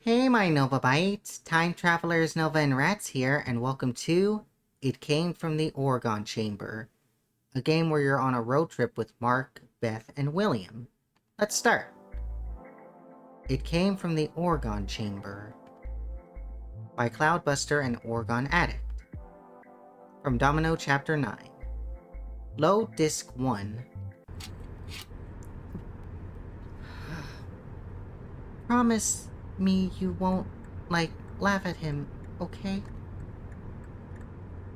Hey my Nova Bites, Time Travelers Nova and Rats here, and welcome to It Came from the Orgone Chamber, a game where you're on a road trip with Mark, Beth, and William. Let's start. It Came from the Orgone Chamber by Cloudbuster and Orgone Addict. From Domino Chapter 9. Load Disc 1. Promise me you won't, laugh at him, okay?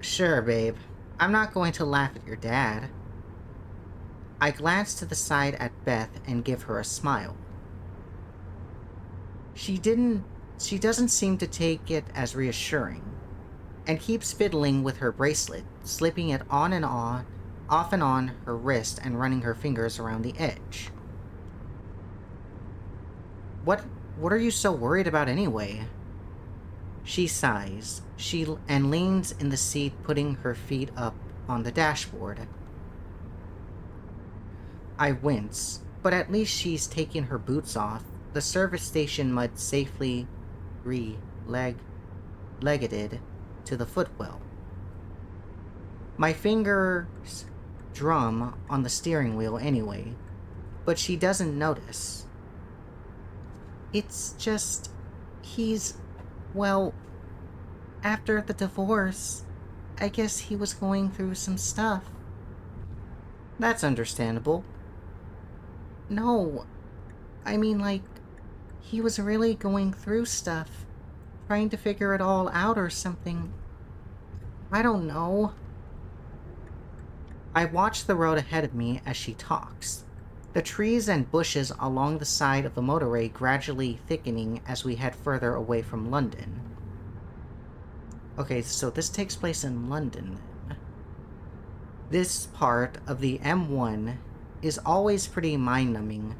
Sure, babe. I'm not going to laugh at your dad. I glance to the side at Beth and give her a smile. She doesn't seem to take it as reassuring, and keeps fiddling with her bracelet, slipping it on and on, off and on her wrist and running her fingers around the edge. What are you so worried about anyway? She sighs, and leans in the seat, putting her feet up on the dashboard. I wince, but at least she's taking her boots off. The service station mud safely legged to the footwell. My fingers drum on the steering wheel anyway, but she doesn't notice. It's just, well, after the divorce, I guess he was going through some stuff. That's understandable. No, I mean, he was really going through stuff, trying to figure it all out or something. I don't know. I watch the road ahead of me as she talks. The trees and bushes along the side of the motorway gradually thickening as we head further away from London. Okay, so this takes place in London then. This part of the M1 is always pretty mind-numbing,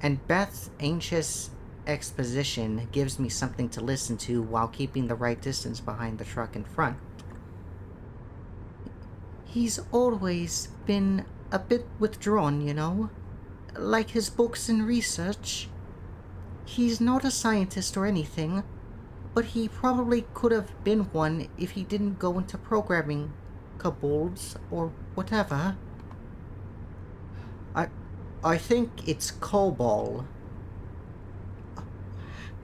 and Beth's anxious exposition gives me something to listen to while keeping the right distance behind the truck in front. He's always been a bit withdrawn, you know? Like his books and research. He's not a scientist or anything, but he probably could have been one if he didn't go into programming kobolds or whatever. I think it's COBOL.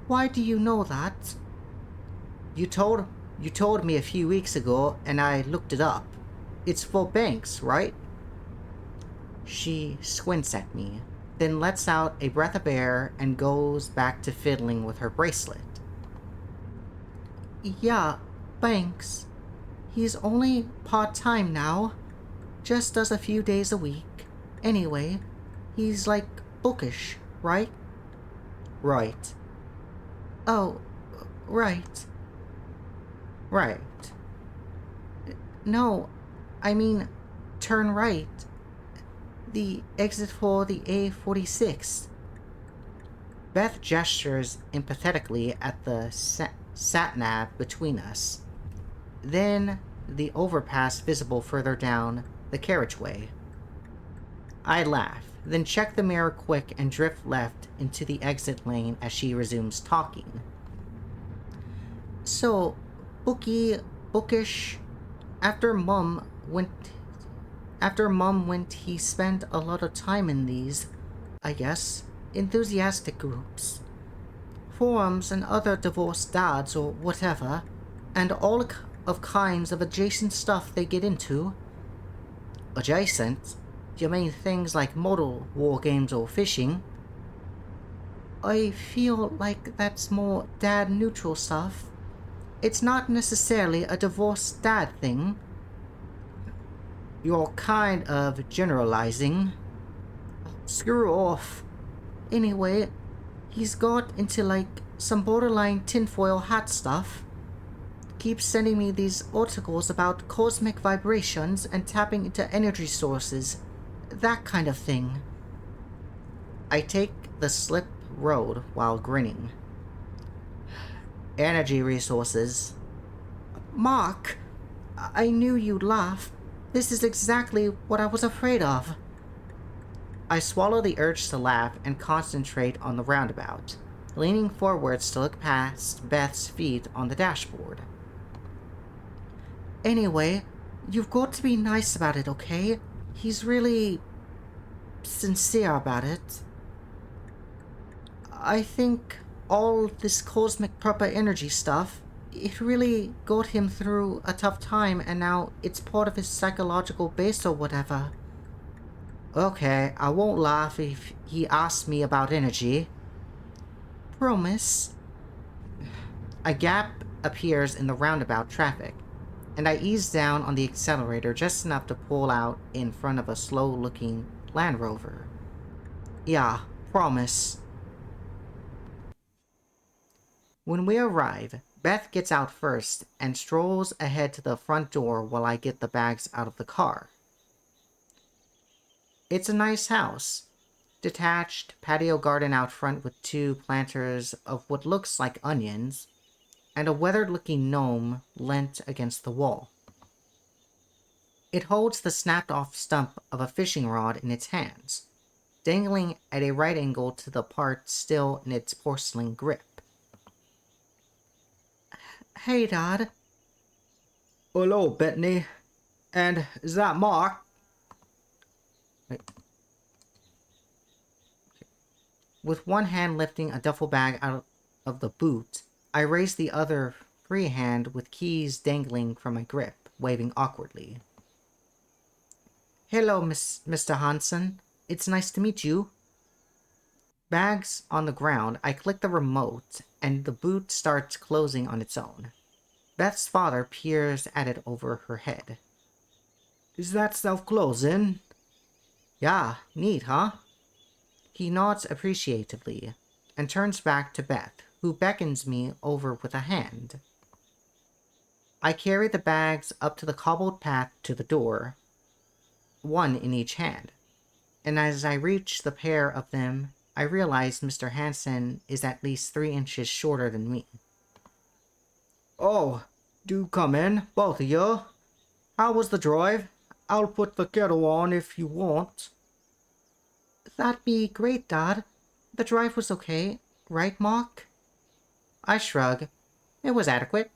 Why do you know that? You told me a few weeks ago and I looked it up. It's for banks, right? She squints at me, then lets out a breath of air and goes back to fiddling with her bracelet. Yeah, banks. He's only part-time now. Just does a few days a week. Anyway, he's bookish, right? Right. Oh, right. Right. No, I mean, turn right. The exit for the A46. Beth gestures empathetically at the sat-nav between us. Then the overpass visible further down the carriageway. I laugh, then check the mirror quick and drift left into the exit lane as she resumes talking. So, bookish, after Mum went, he spent a lot of time in these, I guess, enthusiastic groups. Forums and other divorced dads or whatever, and all of kinds of adjacent stuff they get into. Adjacent? You mean things like model war games or fishing? I feel like that's more dad-neutral stuff. It's not necessarily a divorced dad thing. You're kind of generalizing. Screw off. Anyway, he's got into some borderline tinfoil hat stuff. Keeps sending me these articles about cosmic vibrations and tapping into energy sources. That kind of thing. I take the slip road while grinning. Energy resources. Mark, I knew you'd laugh. This is exactly what I was afraid of. I swallow the urge to laugh and concentrate on the roundabout. leaning forwards to look past Beth's feet on the dashboard. Anyway, you've got to be nice about it, okay? He's really sincere about it. I think all this cosmic purple energy stuff, it really got him through a tough time, and now it's part of his psychological base or whatever. Okay, I won't laugh if he asks me about energy. Promise. A gap appears in the roundabout traffic, and I ease down on the accelerator just enough to pull out in front of a slow-looking Land Rover. Yeah, promise. When we arrive, Beth gets out first and strolls ahead to the front door while I get the bags out of the car. It's a nice house. Detached patio garden out front with 2 planters of what looks like onions, and a weathered-looking gnome leant against the wall. It holds the snapped-off stump of a fishing rod in its hands, dangling at a right angle to the part still in its porcelain grip. Hey, Dad. Hello, Bethany. And is that Mark? Wait. With one hand lifting a duffel bag out of the boot, I raise the other free hand with keys dangling from my grip, waving awkwardly. Hello, Mr. Hansen. It's nice to meet you. Bags on the ground, I click the remote, and the boot starts closing on its own. Beth's father peers at it over her head. Is that self-closing? Yeah, neat, huh? He nods appreciatively, and turns back to Beth, who beckons me over with a hand. I carry the bags up to the cobbled path to the door, one in each hand, and as I reach the pair of them, I realize Mr. Hansen is at least 3 inches shorter than me. Oh, do come in, both of you. How was the drive? I'll put the kettle on if you want. That'd be great, Dad. The drive was okay, right, Mark? I shrug. It was adequate.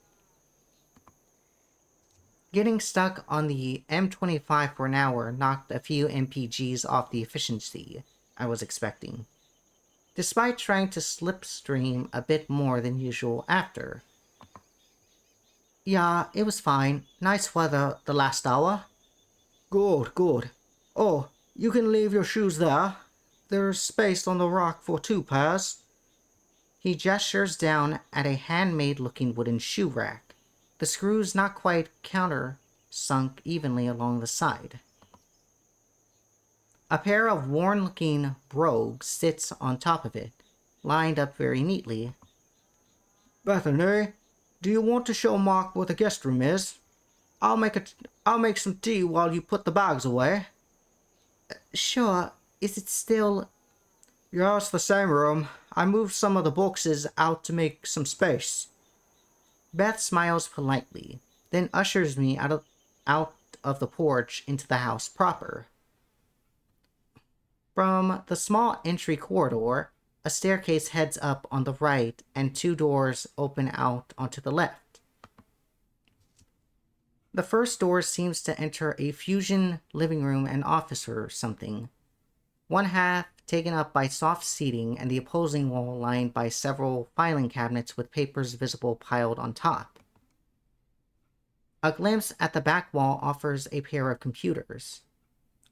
Getting stuck on the M25 for an hour knocked a few MPGs off the efficiency I was expecting, despite trying to slipstream a bit more than usual after. Yeah, it was fine. Nice weather the last hour. Good, good. Oh, you can leave your shoes there. There's space on the rock for 2 pairs. He gestures down at a handmade-looking wooden shoe rack, the screws not quite countersunk evenly along the side. A pair of worn-looking brogues sits on top of it, lined up very neatly. Bethany, do you want to show Mark what the guest room is? I'll make some tea while you put the bags away. Sure. Is it still... Yeah, it's the same room. I moved some of the boxes out to make some space. Beth smiles politely, then ushers me out of the porch into the house proper. From the small entry corridor, a staircase heads up on the right and 2 doors open out onto the left. The first door seems to enter a fusion living room and office or something, one half taken up by soft seating and the opposing wall lined by several filing cabinets with papers visible piled on top. A glimpse at the back wall offers a pair of computers.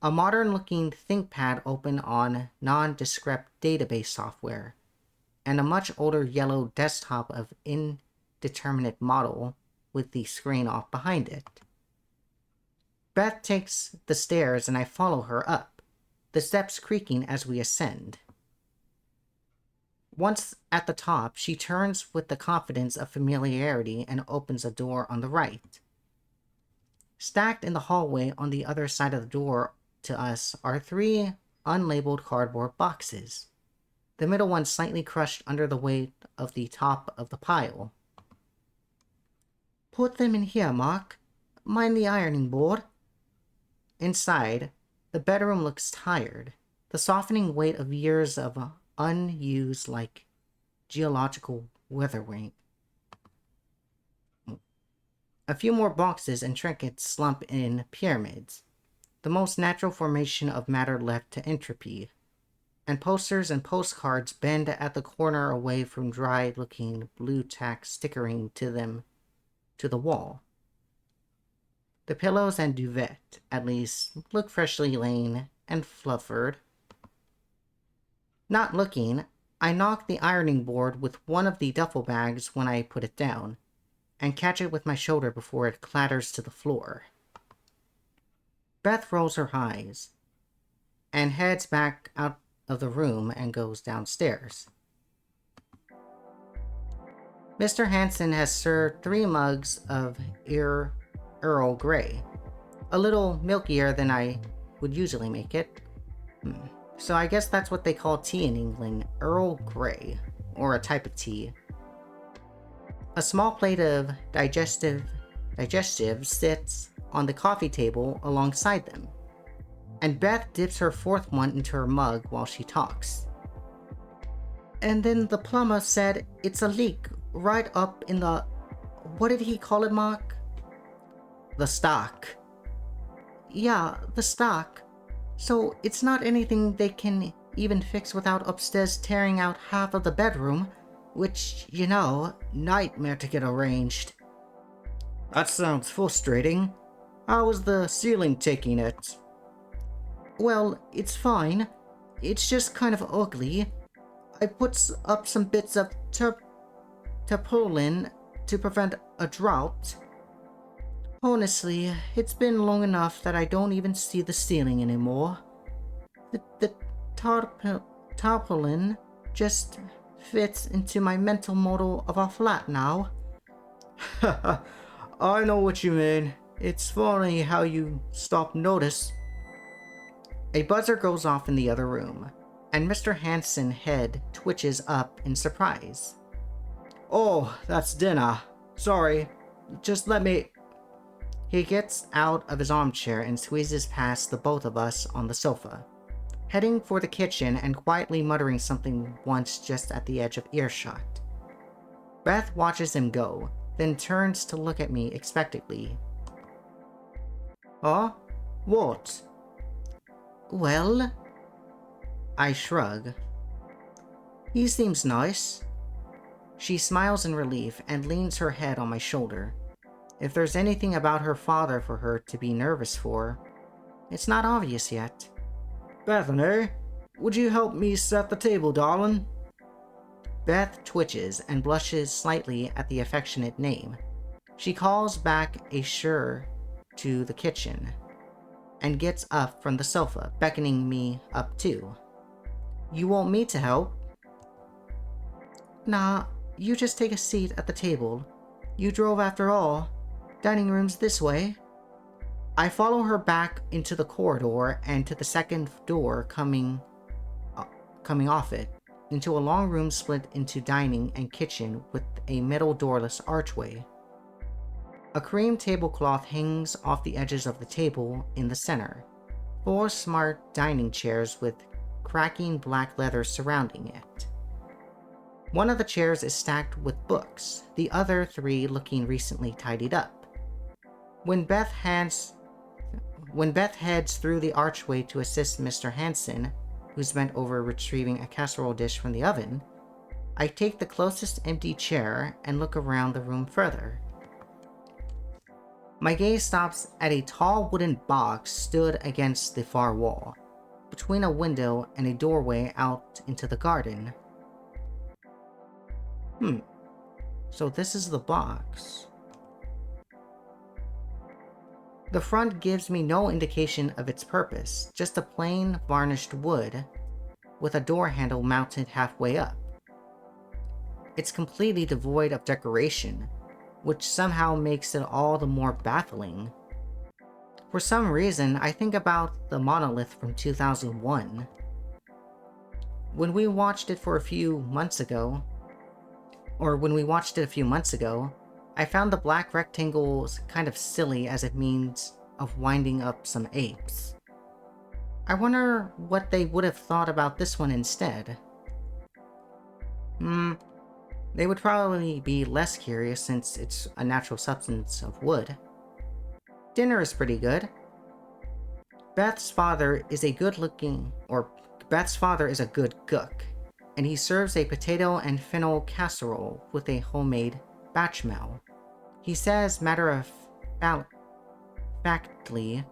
A modern-looking ThinkPad open on nondescript database software, and a much older yellow desktop of indeterminate model with the screen off behind it. Beth takes the stairs and I follow her up, the steps creaking as we ascend. Once at the top, she turns with the confidence of familiarity and opens a door on the right. Stacked in the hallway on the other side of the door to us are 3 unlabeled cardboard boxes, the middle one slightly crushed under the weight of the top of the pile. Put them in here, Mark. Mind the ironing board. Inside, the bedroom looks tired, the softening weight of years of unused, geological weathering. A few more boxes and trinkets slump in pyramids, the most natural formation of matter left to entropy, and posters and postcards bend at the corner away from dry-looking blue tack stickering to the wall. The pillows and duvet, at least, look freshly lain and fluffered. Not looking, I knock the ironing board with one of the duffel bags when I put it down, and catch it with my shoulder before it clatters to the floor. Beth rolls her eyes, and heads back out of the room and goes downstairs. Mr. Hanson has served 3 mugs of Earl Grey, a little milkier than I would usually make it. So I guess that's what they call tea in England, Earl Grey, or a type of tea. A small plate of digestives sits on the coffee table alongside them, and Beth dips her 4th one into her mug while she talks. And then the plumber said it's a leak right up in the... What did he call it, Mark? The stock. Yeah, the stock. So it's not anything they can even fix without upstairs tearing out half of the bedroom, which, you know, nightmare to get arranged. That sounds frustrating. How is the ceiling taking it? Well, it's fine. It's just kind of ugly. I put up some bits of tarpaulin to prevent a drought. Honestly, it's been long enough that I don't even see the ceiling anymore. The tarpaulin just fits into my mental model of our flat now. I know what you mean. It's funny how you stop notice. A buzzer goes off in the other room, and Mr. Hanson's head twitches up in surprise. Oh, that's dinner. Sorry, just let me... He gets out of his armchair and squeezes past the both of us on the sofa, heading for the kitchen and quietly muttering something once just at the edge of earshot. Beth watches him go, then turns to look at me expectantly. Huh? What? Well... I shrug. He seems nice. She smiles in relief and leans her head on my shoulder. If there's anything about her father for her to be nervous for, it's not obvious yet. Bethany, would you help me set the table, darling? Beth twitches and blushes slightly at the affectionate name. She calls back a sure to the kitchen, and gets up from the sofa, beckoning me up too. You want me to help? Nah, you just take a seat at the table. You drove after all. Dining room's this way. I follow her back into the corridor and to the second door coming off it, into a long room split into dining and kitchen with a middle doorless archway. A cream tablecloth hangs off the edges of the table in the center. 4 smart dining chairs with cracking black leather surrounding it. One of the chairs is stacked with books, the other 3 looking recently tidied up. When Beth heads through the archway to assist Mr. Hanson, who's bent over retrieving a casserole dish from the oven, I take the closest empty chair and look around the room further. My gaze stops at a tall wooden box stood against the far wall, between a window and a doorway out into the garden. So this is the box. The front gives me no indication of its purpose, just a plain varnished wood with a door handle mounted halfway up. It's completely devoid of decoration, which somehow makes it all the more baffling. For some reason, I think about the monolith from 2001. When we watched it a few months ago, I found the black rectangles kind of silly as a means of winding up some apes. I wonder what they would have thought about this one instead. They would probably be less curious since it's a natural substance of wood. Dinner is pretty good. Beth's father is a good cook, and he serves a potato and fennel casserole with a homemade bechamel. He says matter of factly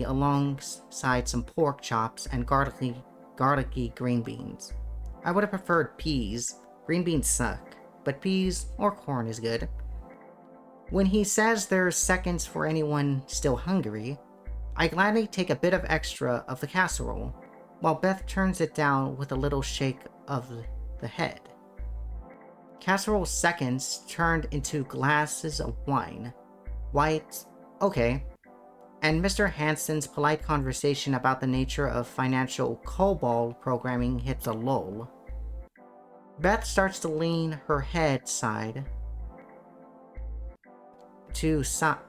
alongside some pork chops and garlicky green beans. I would have preferred peas. Green beans suck, but peas or corn is good. When he says there's seconds for anyone still hungry, I gladly take a bit of extra of the casserole, while Beth turns it down with a little shake of the head. Casserole seconds turned into glasses of wine. White, okay. And Mr. Hansen's polite conversation about the nature of financial COBOL programming hits a lull. Beth starts to lean her head side to side,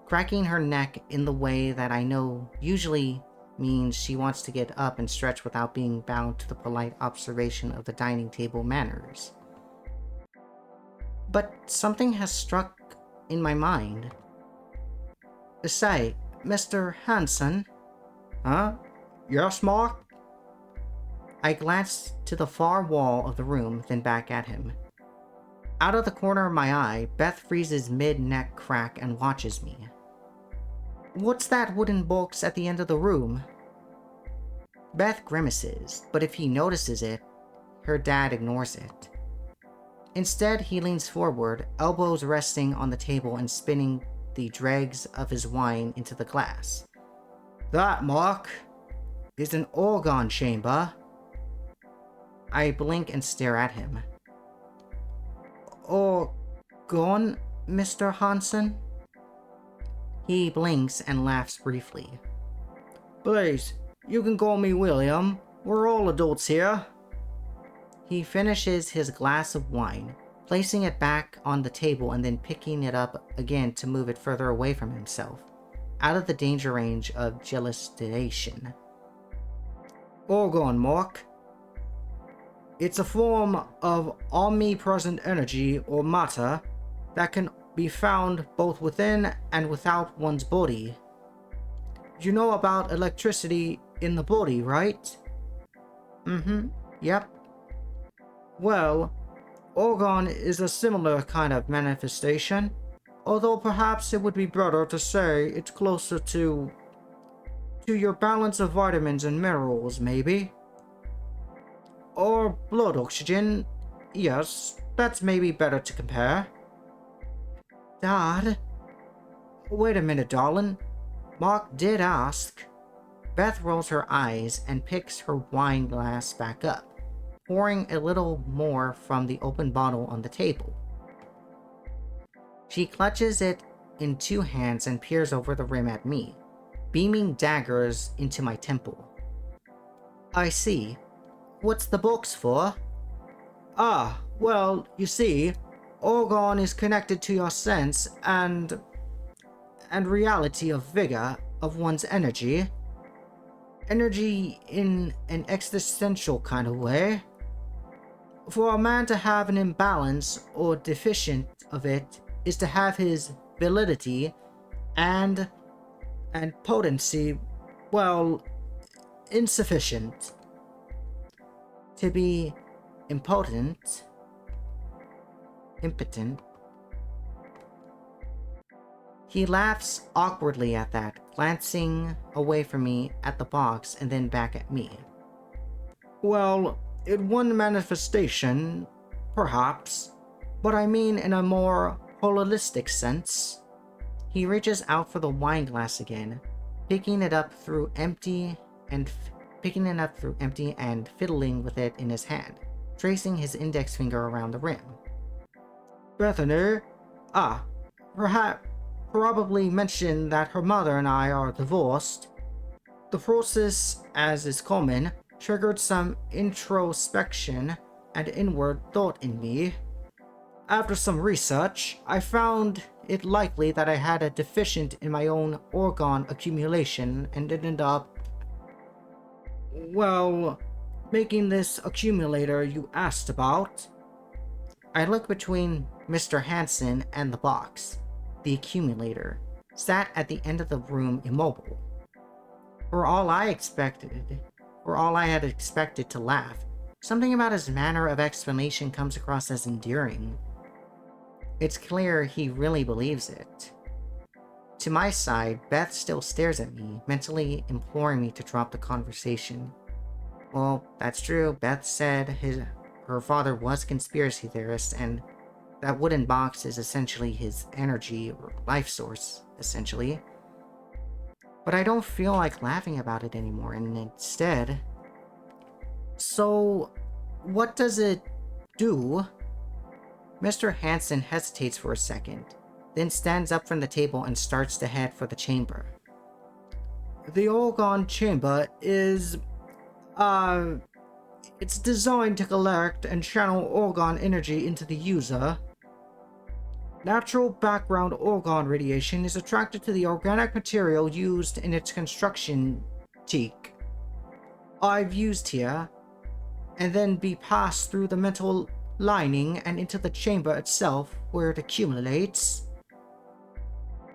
cracking her neck in the way that I know usually means she wants to get up and stretch without being bound to the polite observation of the dining table manners. But something has struck in my mind. Say, Mr. Hansen? Huh? Yes, Mark? I glanced to the far wall of the room, then back at him. Out of the corner of my eye, Beth freezes mid-neck crack and watches me. What's that wooden box at the end of the room? Beth grimaces, but if he notices it, her dad ignores it. Instead, he leans forward, elbows resting on the table and spinning the dregs of his wine into the glass. That, Mark, is an orgone chamber. I blink and stare at him. Orgone, Mr. Hansen? He blinks and laughs briefly. Please, you can call me William. We're all adults here. He finishes his glass of wine, placing it back on the table and then picking it up again to move it further away from himself, out of the danger range of gellucidation. Orgone, Mark. It's a form of omnipresent energy or matter that can be found both within and without one's body. You know about electricity in the body, right? Yep. Well, orgone is a similar kind of manifestation, although perhaps it would be better to say it's closer to your balance of vitamins and minerals, maybe. Or blood oxygen. Yes, that's maybe better to compare. Dad? Wait a minute, darling. Mark did ask. Beth rolls her eyes and picks her wine glass back up, pouring a little more from the open bottle on the table. She clutches it in two hands and peers over the rim at me, beaming daggers into my temple. I see. What's the box for? Ah, well, you see, orgone is connected to your sense and reality of vigor of one's energy. Energy in an existential kind of way. For a man to have an imbalance or deficient of it is to have his validity and potency, well, insufficient. To be impotent. He laughs awkwardly at that, glancing away from me at the box and then back at me. Well, in one manifestation, perhaps, but I mean in a more holistic sense. He reaches out for the wine glass again, picking it up through empty and fiddling with it in his hand, tracing his index finger around the rim. Bethany? Probably mentioned that her mother and I are divorced. The process, as is common, triggered some introspection and inward thought in me. After some research, I found it likely that I had a deficient in my own orgone accumulation and ended up, well, making this accumulator you asked about. I look between Mr. Hansen and the box. The accumulator sat at the end of the room immobile. For all I expected, for all I had expected to laugh, something about his manner of explanation comes across as endearing. It's clear he really believes it. To my side, Beth still stares at me, mentally imploring me to drop the conversation. Well, that's true. Beth said her father was a conspiracy theorist, and that wooden box is essentially his energy or life source, essentially. But I don't feel like laughing about it anymore, and instead... So, what does it do? Mr. Hansen hesitates for a second, then stands up from the table and starts to head for the chamber. The Orgone chamber is, it's designed to collect and channel Orgone energy into the user. Natural background Orgone radiation is attracted to the organic material used in its construction teak I've used here, and then be passed through the mental lining and into the chamber itself, where it accumulates.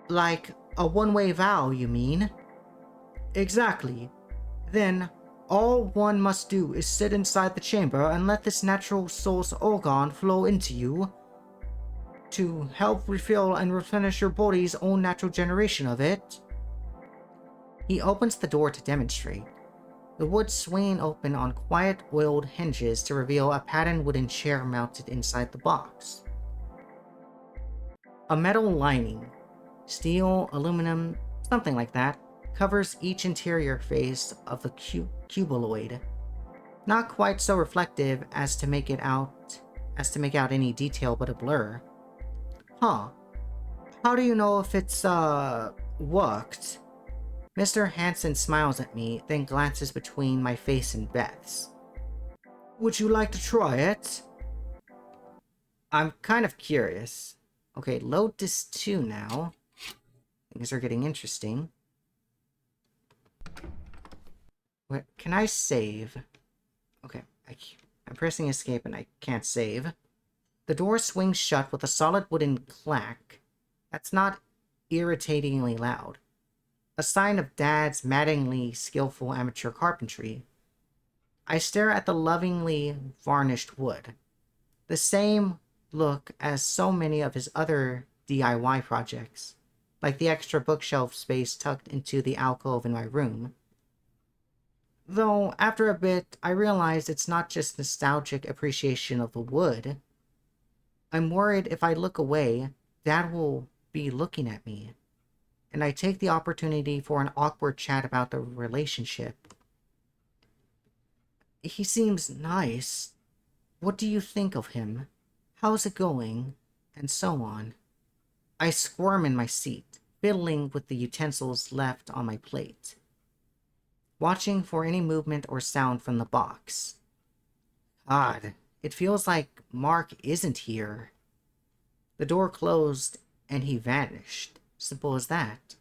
Like a one-way valve, you mean? Exactly. Then, all one must do is sit inside the chamber and let this natural source Orgone flow into you to help refill and replenish your body's own natural generation of it. He opens the door to demonstrate, the wood swinging open on quiet oiled hinges to reveal a patterned wooden chair mounted inside the box. A metal lining, steel, aluminum, something like that, covers each interior face of the cubuloid. Not quite so reflective as to make out any detail but a blur. Huh. How do you know if it's worked? Mr. Hansen smiles at me, then glances between my face and Beth's. Would you like to try it? I'm kind of curious. Okay, load this too now. Things are getting interesting. What, can I save? Okay, I'm pressing escape and I can't save. The door swings shut with a solid wooden clack. That's not irritatingly loud. A sign of Dad's maddeningly skillful amateur carpentry. I stare at the lovingly varnished wood. The same look as so many of his other DIY projects, like the extra bookshelf space tucked into the alcove in my room. Though, after a bit, I realize it's not just nostalgic appreciation of the wood. I'm worried if I look away, Dad will be looking at me, and I take the opportunity for an awkward chat about the relationship. He seems nice. What do you think of him? How's it going? And so on. I squirm in my seat, fiddling with the utensils left on my plate, watching for any movement or sound from the box. God, it feels like Mark isn't here. The door closed and he vanished. Simple as that.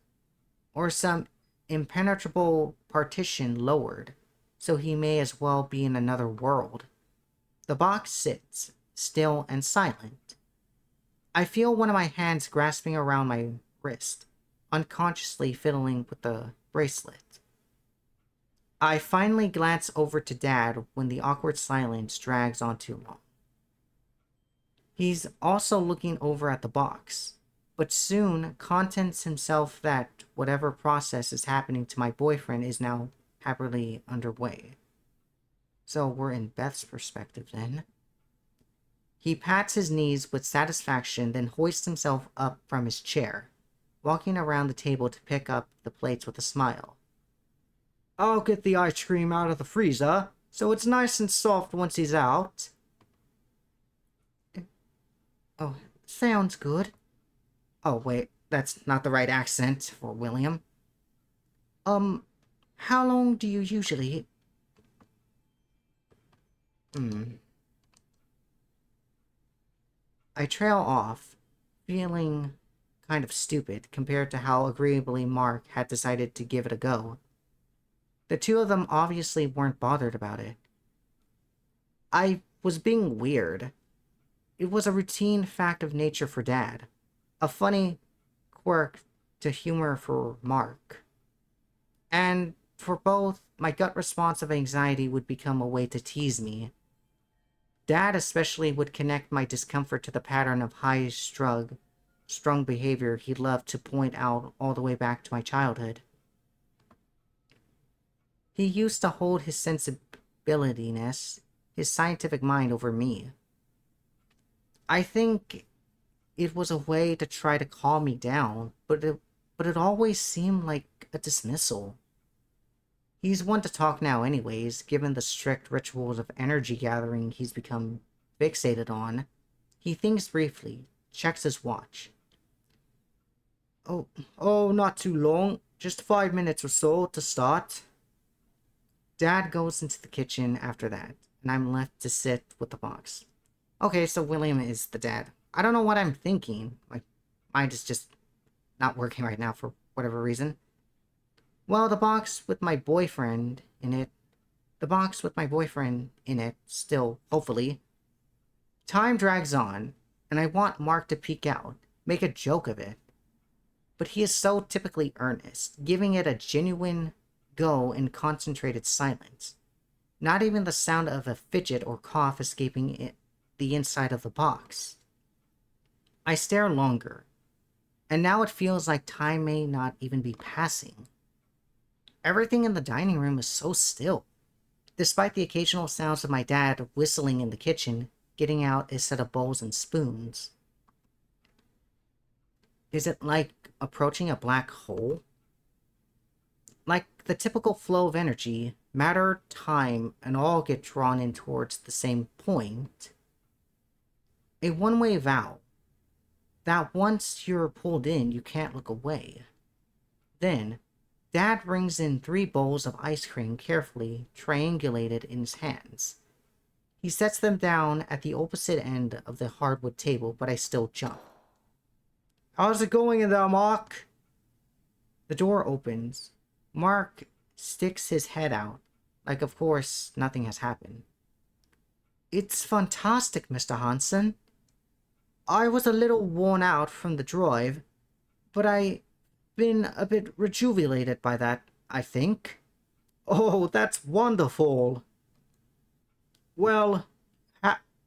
Or some impenetrable partition lowered, so he may as well be in another world. The box sits, still and silent. I feel one of my hands grasping around my wrist, unconsciously fiddling with the bracelet. I finally glance over to Dad when the awkward silence drags on too long. He's also looking over at the box, but soon contents himself that whatever process is happening to my boyfriend is now happily underway. So we're in Beth's perspective then. He pats his knees with satisfaction, then hoists himself up from his chair, walking around the table to pick up the plates with a smile. I'll get the ice cream out of the freezer, so it's nice and soft once he's out. Oh, sounds good. Oh, wait, that's not the right accent for William. How long do you usually... I trail off, feeling kind of stupid compared to how agreeably Mark had decided to give it a go. The two of them obviously weren't bothered about it. I was being weird. It was a routine fact of nature for Dad. A funny quirk to humor for Mark. And for both, my gut response of anxiety would become a way to tease me. Dad especially would connect my discomfort to the pattern of strung behavior he loved to point out all the way back to my childhood. He used to hold his sensibilityness, his scientific mind over me. I think it was a way to try to calm me down, but it always seemed like a dismissal. He's one to talk now anyways, given the strict rituals of energy gathering he's become fixated on. He thinks briefly, checks his watch. Oh, not too long. Just 5 minutes or so to start. Dad goes into the kitchen after that, and I'm left to sit with the box. Okay, so William is the dad. I don't know what I'm thinking. My mind is just not working right now for whatever reason. Well, the box with my boyfriend in it. Still, hopefully. Time drags on, and I want Mark to peek out, make a joke of it. But he is so typically earnest, giving it a genuine go in concentrated silence. Not even the sound of a fidget or cough escaping the inside of the box. I stare longer, and now it feels like time may not even be passing. Everything in the dining room is so still, despite the occasional sounds of my dad whistling in the kitchen, getting out a set of bowls and spoons. Is it like approaching a black hole? Like the typical flow of energy, matter, time, and all get drawn in towards the same point. A one-way vow. That once you're pulled in, you can't look away. Then, Dad brings in 3 bowls of ice cream carefully triangulated in his hands. He sets them down at the opposite end of the hardwood table, but I still jump. How's it going in there, Mark? The door opens. Mark sticks his head out, like of course nothing has happened. It's fantastic, Mr. Hansen. I was a little worn out from the drive, but I've been a bit rejuvenated by that, I think. Oh, that's wonderful. Well,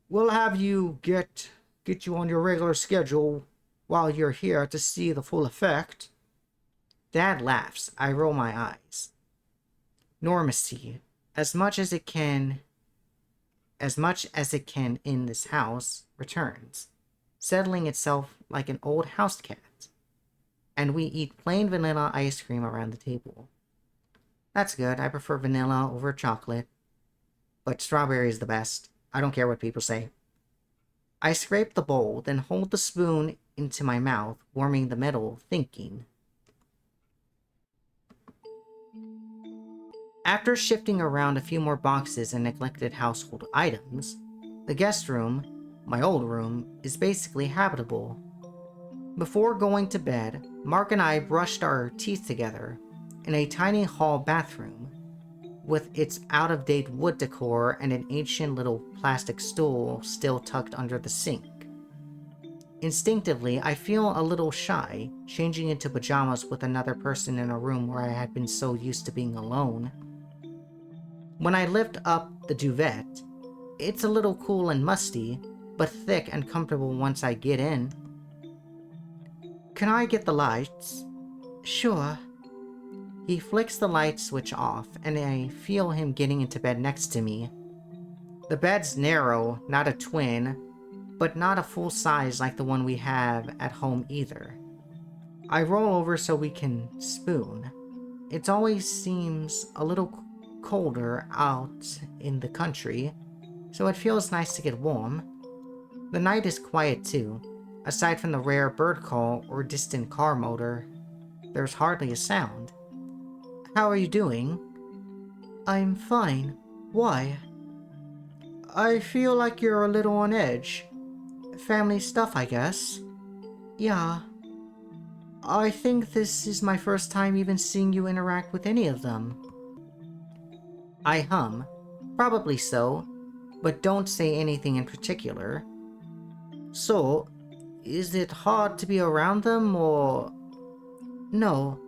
we'll have you get you on your regular schedule while you're here to see the full effect. Dad laughs. I roll my eyes. Normacy, as much as it can in this house, returns, settling itself like an old house cat. And we eat plain vanilla ice cream around the table. That's good. I prefer vanilla over chocolate. But strawberry is the best. I don't care what people say. I scrape the bowl, then hold the spoon into my mouth, warming the metal, thinking. After shifting around a few more boxes and neglected household items, the guest room, my old room, is basically habitable. Before going to bed, Mark and I brushed our teeth together in a tiny hall bathroom, with its out-of-date wood decor and an ancient little plastic stool still tucked under the sink. Instinctively, I feel a little shy, changing into pajamas with another person in a room where I had been so used to being alone. When I lift up the duvet, it's a little cool and musty, but thick and comfortable once I get in. Can I get the lights? Sure. He flicks the light switch off, and I feel him getting into bed next to me. The bed's narrow, not a twin, but not a full size like the one we have at home either. I roll over so we can spoon. It always seems a little colder out in the country, so it feels nice to get warm. The night is quiet too. Aside from the rare bird call or distant car motor, there's hardly a sound. How are you doing? I'm fine. Why? I feel like you're a little on edge. Family stuff, I guess. Yeah. I think this is my first time even seeing you interact with any of them. I hum. Probably so. but don't say anything in particular. So, is it hard to be around them, or... No,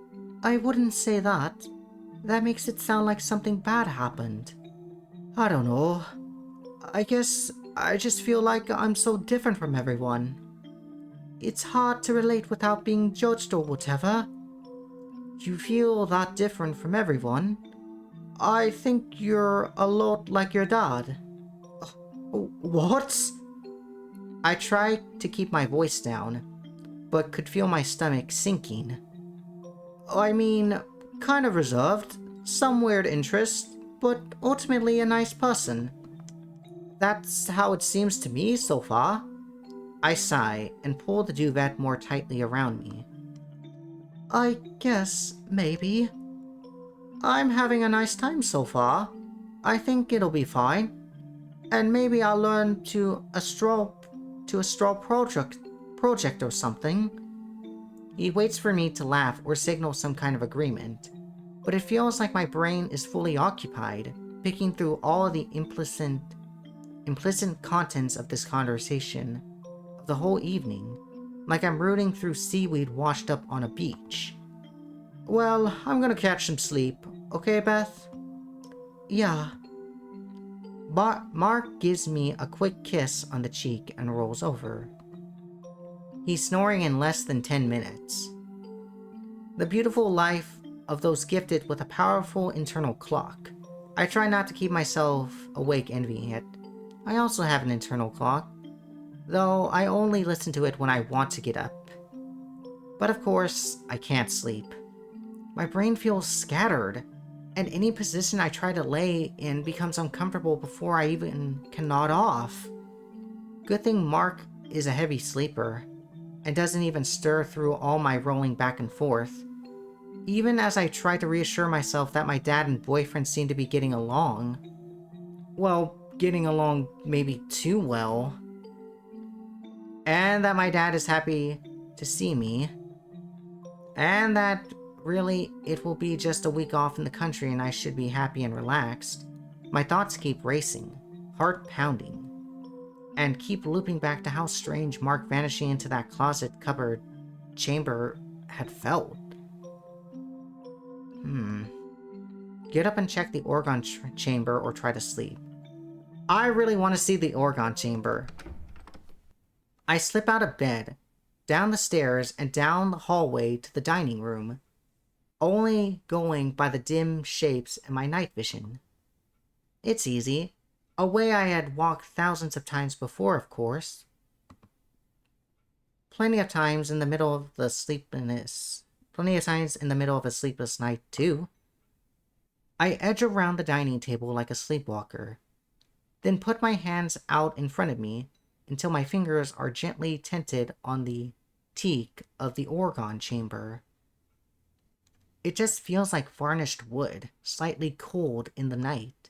I wouldn't say that. That makes it sound like something bad happened. I don't know. I guess I just feel like I'm so different from everyone. It's hard to relate without being judged or whatever. You feel that different from everyone. I think you're a lot like your dad. What? I tried to keep my voice down, but could feel my stomach sinking. I mean, kind of reserved, some weird interest, but ultimately a nice person. That's how it seems to me so far. I sigh and pull the duvet more tightly around me. I guess, maybe. I'm having a nice time so far. I think it'll be fine. And maybe I'll learn a straw project or something. He waits for me to laugh or signal some kind of agreement, but it feels like my brain is fully occupied, picking through all of the implicit contents of this conversation, of the whole evening, like I'm rooting through seaweed washed up on a beach. Well, I'm gonna catch some sleep, okay, Beth? Yeah. Mark gives me a quick kiss on the cheek and rolls over. He's snoring in less than 10 minutes. The beautiful life of those gifted with a powerful internal clock. I try not to keep myself awake envying it. I also have an internal clock, though I only listen to it when I want to get up. But of course, I can't sleep. My brain feels scattered, and any position I try to lay in becomes uncomfortable before I even can nod off. Good thing Mark is a heavy sleeper, and doesn't even stir through all my rolling back and forth. Even as I try to reassure myself that my dad and boyfriend seem to be getting along. Well, getting along maybe too well. And that my dad is happy to see me. And that really it will be just a week off in the country and I should be happy and relaxed. My thoughts keep racing, heart pounding, and keep looping back to how strange Mark vanishing into that closet cupboard chamber had felt. Get up and check the Orgone chamber or try to sleep. I really want to see the Orgone chamber. I slip out of bed, down the stairs, and down the hallway to the dining room, only going by the dim shapes in my night vision. It's easy. A way I had walked thousands of times before, of course. Plenty of times in the middle of a sleepless night, too. I edge around the dining table like a sleepwalker, then put my hands out in front of me until my fingers are gently tented on the teak of the Orgone chamber. It just feels like varnished wood, slightly cold in the night.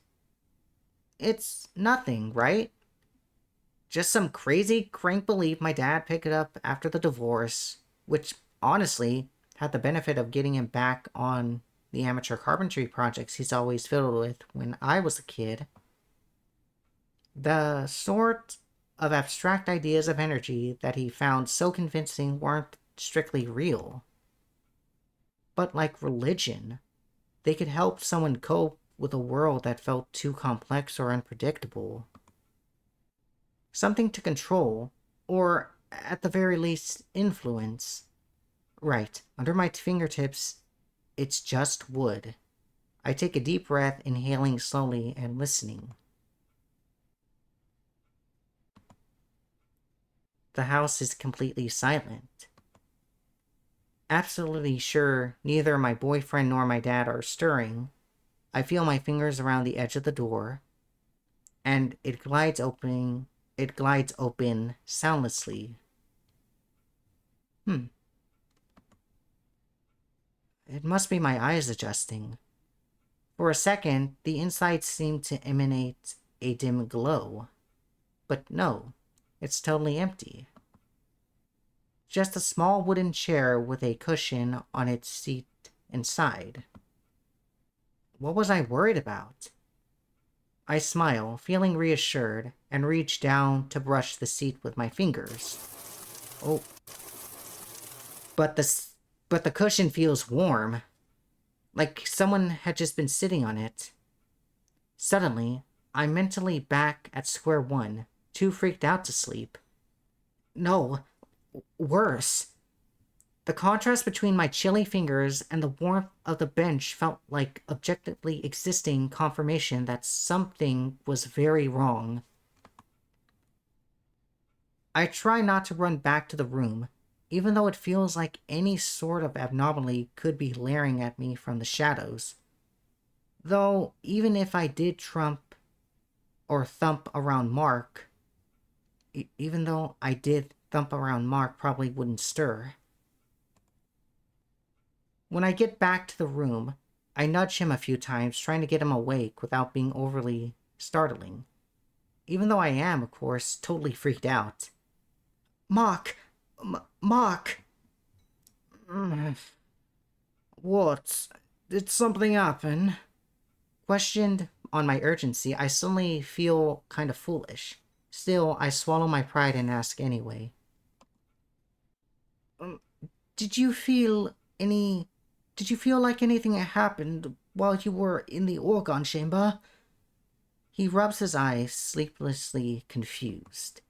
It's nothing, right? Just some crazy crank belief my dad picked up after the divorce, which honestly had the benefit of getting him back on the amateur carpentry projects he's always fiddled with when I was a kid. The sort of abstract ideas of energy that he found so convincing weren't strictly real. But like religion, they could help someone cope with a world that felt too complex or unpredictable. Something to control, or at the very least, influence. Right, under my fingertips, it's just wood. I take a deep breath, inhaling slowly and listening. The house is completely silent. Absolutely sure neither my boyfriend nor my dad are stirring, I feel my fingers around the edge of the door, and it glides open soundlessly. It must be my eyes adjusting. For a second, the inside seemed to emanate a dim glow. But no, it's totally empty. Just a small wooden chair with a cushion on its seat inside. What was I worried about? I smile, feeling reassured, and reach down to brush the seat with my fingers. Oh, but the cushion feels warm, like someone had just been sitting on it. Suddenly, I'm mentally back at square one, too freaked out to sleep. No, worse. The contrast between my chilly fingers and the warmth of the bench felt like objectively existing confirmation that something was very wrong. I try not to run back to the room, even though it feels like any sort of abnormality could be glaring at me from the shadows. Though, even if I did trump or thump around Mark, even though I did thump around Mark, probably wouldn't stir. When I get back to the room, I nudge him a few times, trying to get him awake without being overly startling. Even though I am, of course, totally freaked out. Mark! Mark! What? Did something happen? Questioned on my urgency, I suddenly feel kind of foolish. Still, I swallow my pride and ask anyway. Did you feel any... Did you feel like anything happened while you were in the Orgone chamber? He rubs his eyes, sleeplessly confused.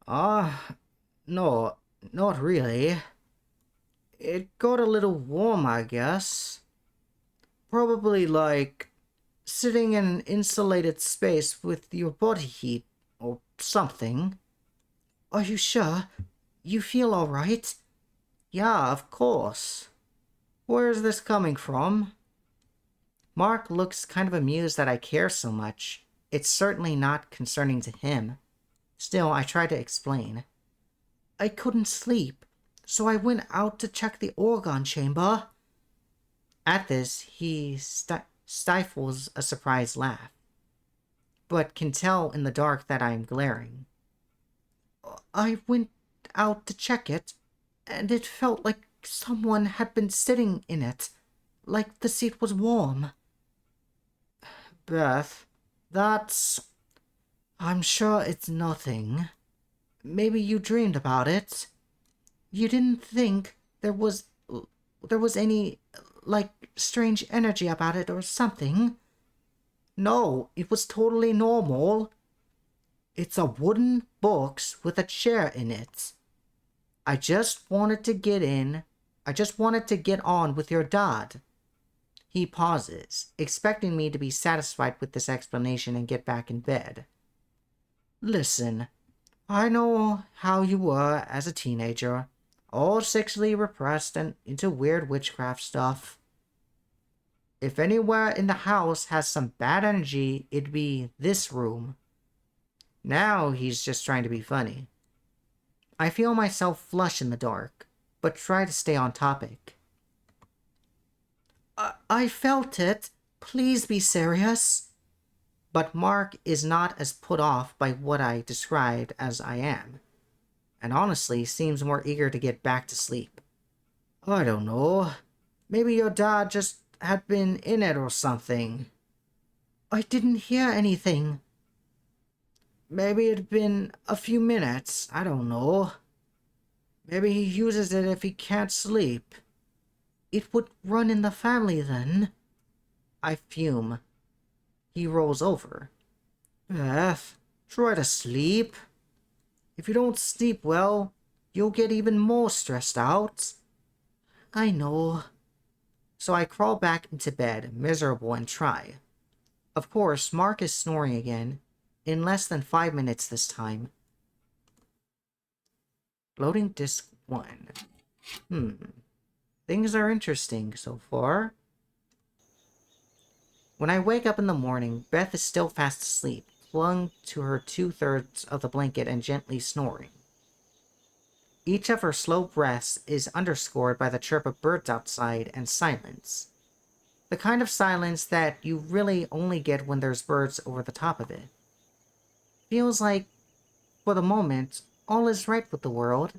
No, not really. It got a little warm, I guess. Probably like sitting in an insulated space with your body heat or something. Are you sure? You feel alright? Yeah, of course. Where is this coming from? Mark looks kind of amused that I care so much. It's certainly not concerning to him. Still, I try to explain. I couldn't sleep, so I went out to check the Orgone chamber. At this, he stifles a surprised laugh, but can tell in the dark that I am glaring. I went out to check it, and it felt like someone had been sitting in it, like the seat was warm. Beth, that's... I'm sure it's nothing. Maybe you dreamed about it. You didn't think there was any, like, strange energy about it or something? No, it was totally normal. It's a wooden box with a chair in it. I just wanted to get in. I just wanted to get on with your dad. He pauses, expecting me to be satisfied with this explanation and get back in bed. Listen, I know how you were as a teenager, all sexually repressed and into weird witchcraft stuff. If anywhere in the house has some bad energy, it'd be this room. Now he's just trying to be funny. I feel myself flush in the dark, but try to stay on topic. I felt it. Please be serious. But Mark is not as put off by what I described as I am, and honestly seems more eager to get back to sleep. I don't know. Maybe your dad just had been in it or something. I didn't hear anything. Maybe it'd been a few minutes. I don't know. Maybe he uses it if he can't sleep. It would run in the family then. I fume. He rolls over. Beth, try to sleep. If you don't sleep well, you'll get even more stressed out. I know. So I crawl back into bed, miserable, and try. Of course, Mark is snoring again, in less than 5 minutes this time. Loading disc 1. Things are interesting so far. When I wake up in the morning, Beth is still fast asleep, clung to her 2/3 of the blanket and gently snoring. Each of her slow breaths is underscored by the chirp of birds outside and silence. The kind of silence that you really only get when there's birds over the top of it. Feels like, for the moment, all is right with the world.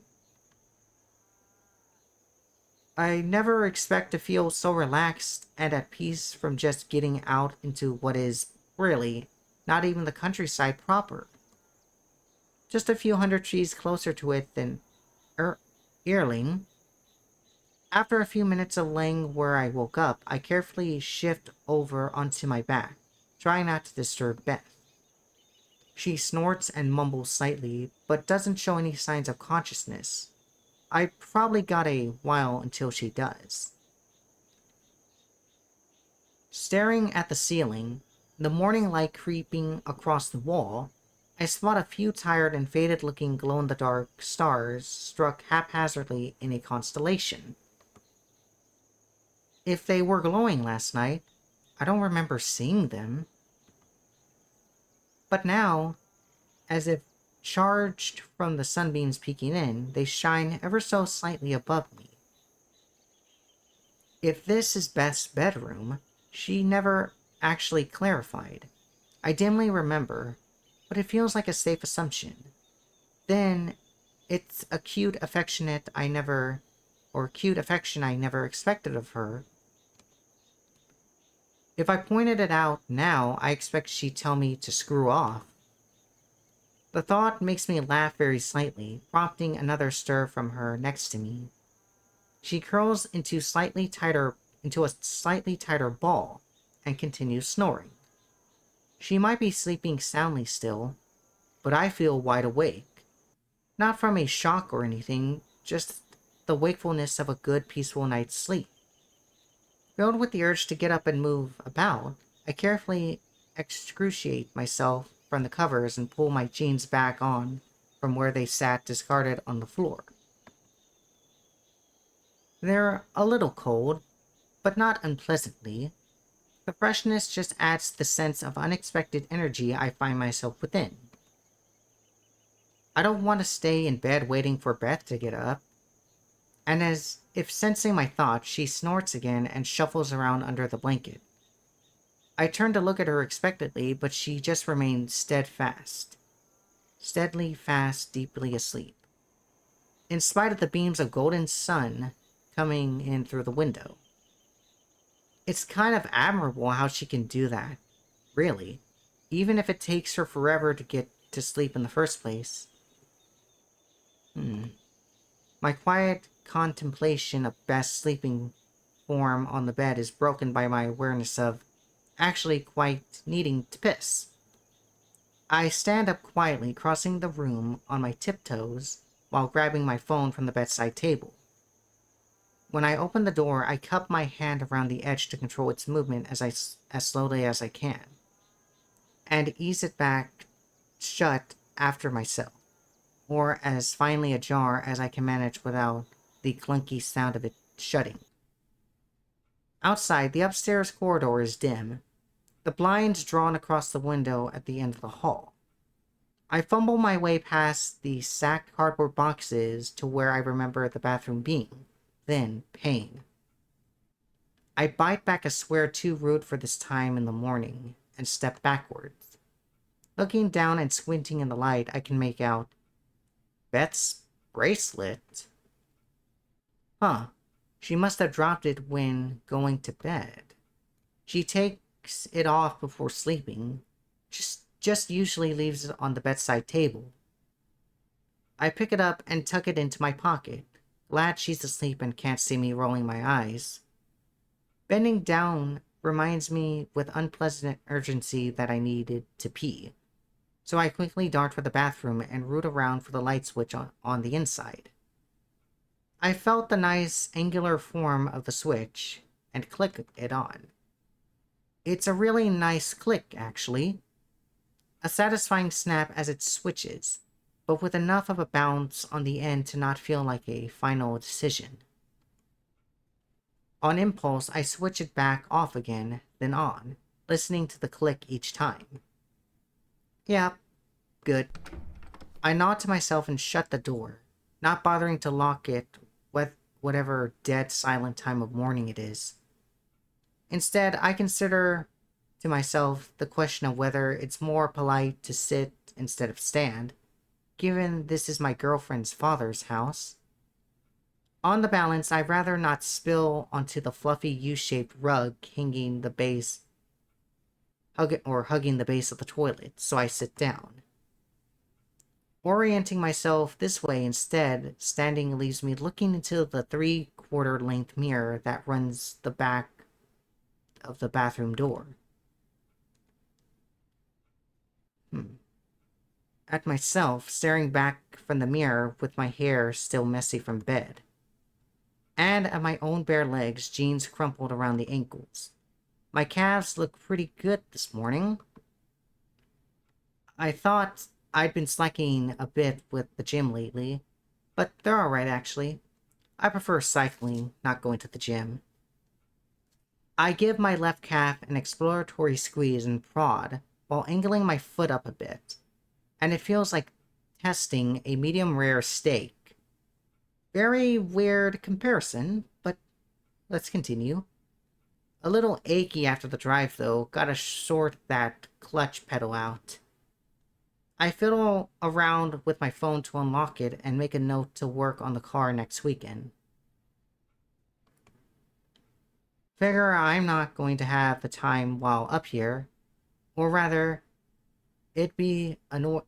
I never expect to feel so relaxed and at peace from just getting out into what is, really, not even the countryside proper. Just a few hundred trees closer to it than Earling. After a few minutes of laying where I woke up, I carefully shift over onto my back, trying not to disturb Beth. She snorts and mumbles slightly, but doesn't show any signs of consciousness. I probably got a while until she does. Staring at the ceiling, the morning light creeping across the wall, I spot a few tired and faded-looking glow-in-the-dark stars struck haphazardly in a constellation. If they were glowing last night, I don't remember seeing them. But now, as if charged from the sunbeams peeking in, they shine ever so slightly above me. If this is Beth's bedroom, she never actually clarified. I dimly remember, but it feels like a safe assumption. Then, it's a cute affection I never expected of her. If I pointed it out now, I expect she'd tell me to screw off. The thought makes me laugh very slightly, prompting another stir from her next to me. She curls into a slightly tighter ball and continues snoring. She might be sleeping soundly still, but I feel wide awake. Not from a shock or anything, just the wakefulness of a good peaceful night's sleep. Filled with the urge to get up and move about, I carefully extricate myself from the covers and pull my jeans back on from where they sat discarded on the floor. They're a little cold, but not unpleasantly. The freshness just adds to the sense of unexpected energy I find myself within. I don't want to stay in bed waiting for Beth to get up. And as if sensing my thoughts, she snorts again and shuffles around under the blanket. I turn to look at her expectantly, but she just remains steadily fast, deeply asleep, in spite of the beams of golden sun coming in through the window. It's kind of admirable how she can do that, really, even if it takes her forever to get to sleep in the first place. My quiet contemplation of Beth's sleeping form on the bed is broken by my awareness of actually quite needing to piss. I stand up quietly, crossing the room on my tiptoes while grabbing my phone from the bedside table. When I open the door, I cup my hand around the edge to control its movement as slowly as I can, and ease it back shut after myself, or as finely ajar as I can manage without the clunky sound of it shutting. Outside, the upstairs corridor is dim, the blinds drawn across the window at the end of the hall. I fumble my way past the sacked cardboard boxes to where I remember the bathroom being, then pain. I bite back a swear too rude for this time in the morning and step backwards. Looking down and squinting in the light, I can make out Beth's bracelet. Huh. She must have dropped it when going to bed. She takes it off before sleeping. Just usually leaves it on the bedside table. I pick it up and tuck it into my pocket, glad she's asleep and can't see me rolling my eyes. Bending down reminds me with unpleasant urgency that I needed to pee, so I quickly dart for the bathroom and root around for the light switch on the inside. I felt the nice angular form of the switch and click it on. It's a really nice click, actually. A satisfying snap as it switches, but with enough of a bounce on the end to not feel like a final decision. On impulse, I switch it back off again, then on, listening to the click each time. Yeah, good. I nod to myself and shut the door, not bothering to lock it with whatever dead silent time of morning it is. Instead, I consider to myself the question of whether it's more polite to sit instead of stand, given this is my girlfriend's father's house. On the balance, I'd rather not spill onto the fluffy U-shaped rug hanging the base hugging the base of the toilet, so I sit down. Orienting myself this way instead, standing leaves me looking into the 3/4 length mirror that runs the back of the bathroom door. At myself, staring back from the mirror with my hair still messy from bed. And at my own bare legs, jeans crumpled around the ankles. My calves look pretty good this morning. I thought I'd been slacking a bit with the gym lately, but they're alright actually. I prefer cycling, not going to the gym. I give my left calf an exploratory squeeze and prod while angling my foot up a bit, and it feels like testing a medium rare steak. Very weird comparison, but let's continue. A little achy after the drive though, gotta sort that clutch pedal out. I fiddle around with my phone to unlock it and make a note to work on the car next weekend. Figure I'm not going to have the time while up here, or rather, it'd annoy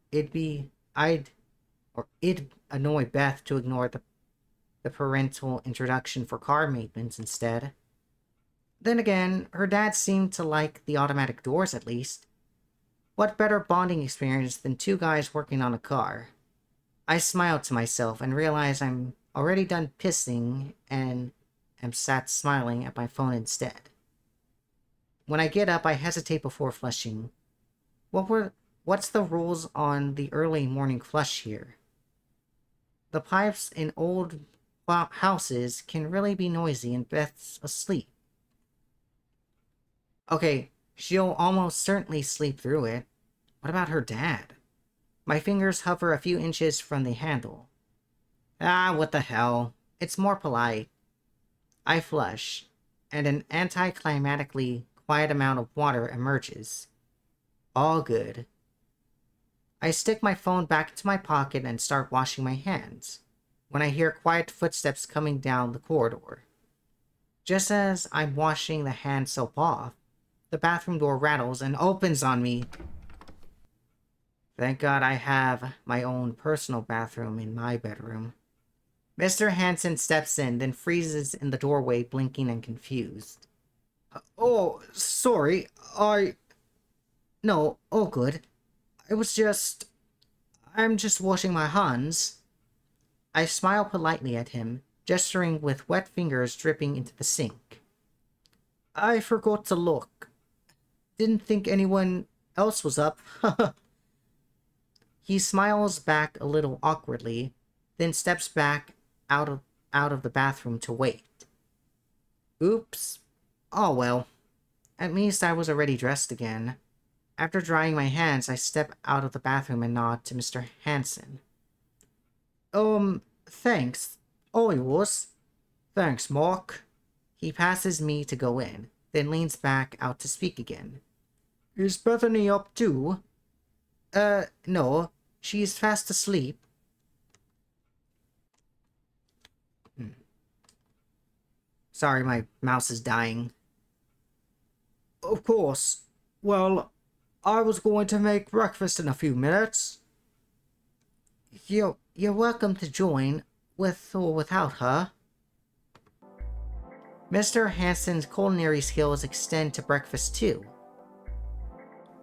Beth to ignore the parental introduction for car maintenance instead. Then again, her dad seemed to like the automatic doors at least. What better bonding experience than two guys working on a car? I smile to myself and realize I'm already done pissing and am sat smiling at my phone instead. When I get up, I hesitate before flushing. What's the rules on the early morning flush here? The pipes in old houses can really be noisy and Beth's asleep. Okay, she'll almost certainly sleep through it. What about her dad? My fingers hover a few inches from the handle. What the hell. It's more polite. I flush, and an anticlimactically quiet amount of water emerges. All good. I stick my phone back into my pocket and start washing my hands, when I hear quiet footsteps coming down the corridor. Just as I'm washing the hand soap off, the bathroom door rattles and opens on me. Thank God I have my own personal bathroom in my bedroom. Mr. Hansen steps in, then freezes in the doorway, blinking and confused. Oh, sorry, No, all good. I'm just washing my hands. I smile politely at him, gesturing with wet fingers dripping into the sink. I forgot to look. Didn't think anyone else was up. He smiles back a little awkwardly, then steps back out of the bathroom to wait. Oops. Oh well. At least I was already dressed again. After drying my hands, I step out of the bathroom and nod to Mr. Hansen. Thanks. All yours. Thanks, Mark. He passes me to go in, then leans back out to speak again. Is Bethany up too? No. She's fast asleep. Sorry, my mouse is dying. Of course. Well, I was going to make breakfast in a few minutes. You're welcome to join, with or without her. Mr. Hansen's culinary skills extend to breakfast too.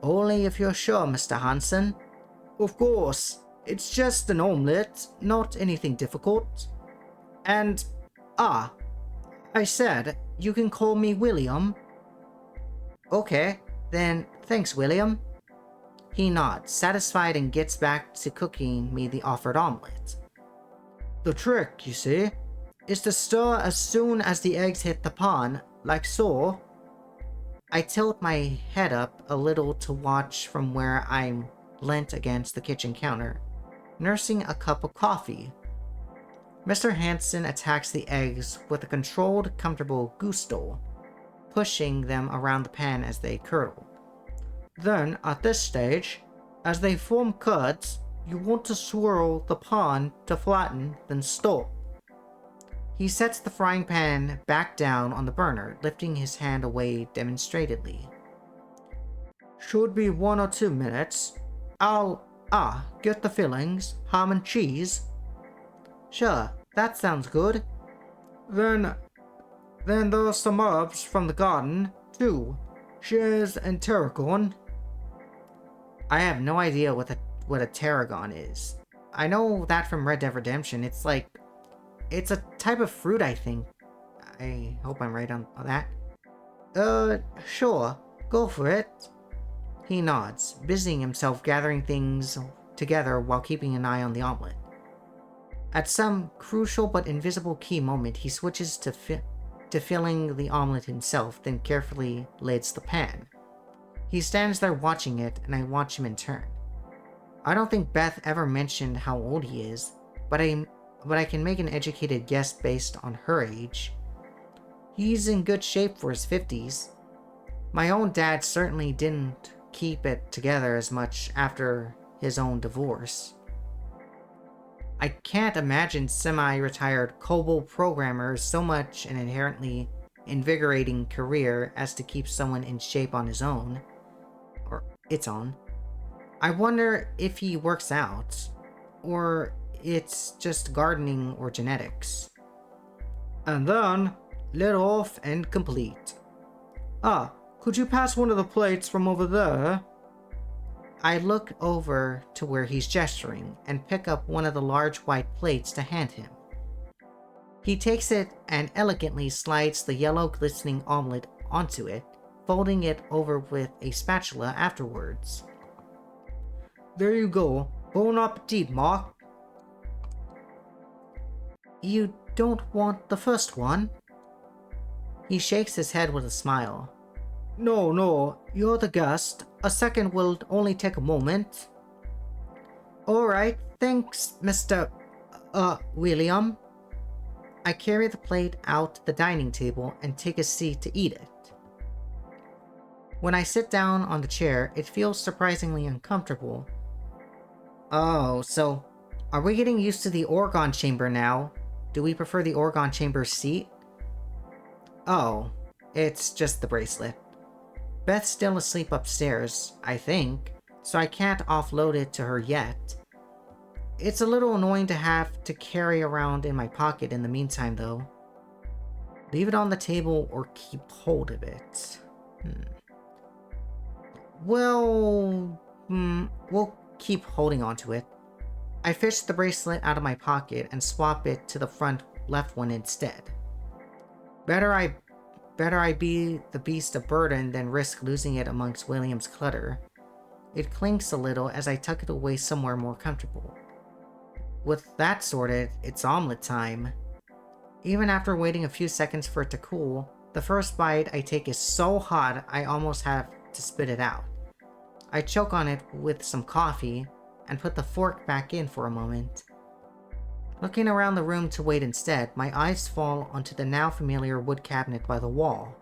Only if you're sure, Mr. Hansen. Of course. It's just an omelette, not anything difficult. And, I said, you can call me William. Okay, then thanks, William. He nods, satisfied, and gets back to cooking me the offered omelet. The trick, you see, is to stir as soon as the eggs hit the pan, like so. I tilt my head up a little to watch from where I'm leant against the kitchen counter, nursing a cup of coffee. Mr. Hansen attacks the eggs with a controlled, comfortable gusto, pushing them around the pan as they curdle. Then, at this stage, as they form curds, you want to swirl the pan to flatten, then stop. He sets the frying pan back down on the burner, lifting his hand away demonstratively. Should be 1 or 2 minutes. Get the fillings, ham and cheese. Sure, that sounds good. Then there's some herbs from the garden, too. Shears and tarragon. I have no idea what a tarragon is. I know that from Red Dead Redemption. It's a type of fruit, I think. I hope I'm right on that. Sure. Go for it. He nods, busying himself gathering things together while keeping an eye on the omelet. At some crucial but invisible key moment, he switches to filling the omelet himself, then carefully lids the pan. He stands there watching it, and I watch him in turn. I don't think Beth ever mentioned how old he is, but I can make an educated guess based on her age. He's in good shape for his 50s. My own dad certainly didn't keep it together as much after his own divorce. I can't imagine semi-retired COBOL programmers so much an inherently invigorating career as to keep someone in shape on his own. Or its own. I wonder if he works out, or it's just gardening or genetics. And then, lit off and complete. Could you pass one of the plates from over there? I look over to where he's gesturing and pick up one of the large white plates to hand him. He takes it and elegantly slides the yellow glistening omelet onto it, folding it over with a spatula afterwards. There you go. Bon appetit, Mark. You don't want the first one? He shakes his head with a smile. No, you're the guest. A second will only take a moment. Alright, thanks, Mr. William. I carry the plate out the dining table and take a seat to eat it. When I sit down on the chair, it feels surprisingly uncomfortable. Oh, so are we getting used to the Orgone chamber now? Do we prefer the Orgone chamber's seat? Oh, it's just the bracelet. Beth's still asleep upstairs, I think, so I can't offload it to her yet. It's a little annoying to have to carry around in my pocket in the meantime, though. Leave it on the table or keep hold of it. Well, we'll keep holding on to it. I fish the bracelet out of my pocket and swap it to the front left one instead. Better I be the beast of burden than risk losing it amongst William's clutter. It clinks a little as I tuck it away somewhere more comfortable. With that sorted, it's omelet time. Even after waiting a few seconds for it to cool, the first bite I take is so hot I almost have to spit it out. I choke on it with some coffee and put the fork back in for a moment. Looking around the room to wait instead, my eyes fall onto the now familiar wood cabinet by the wall.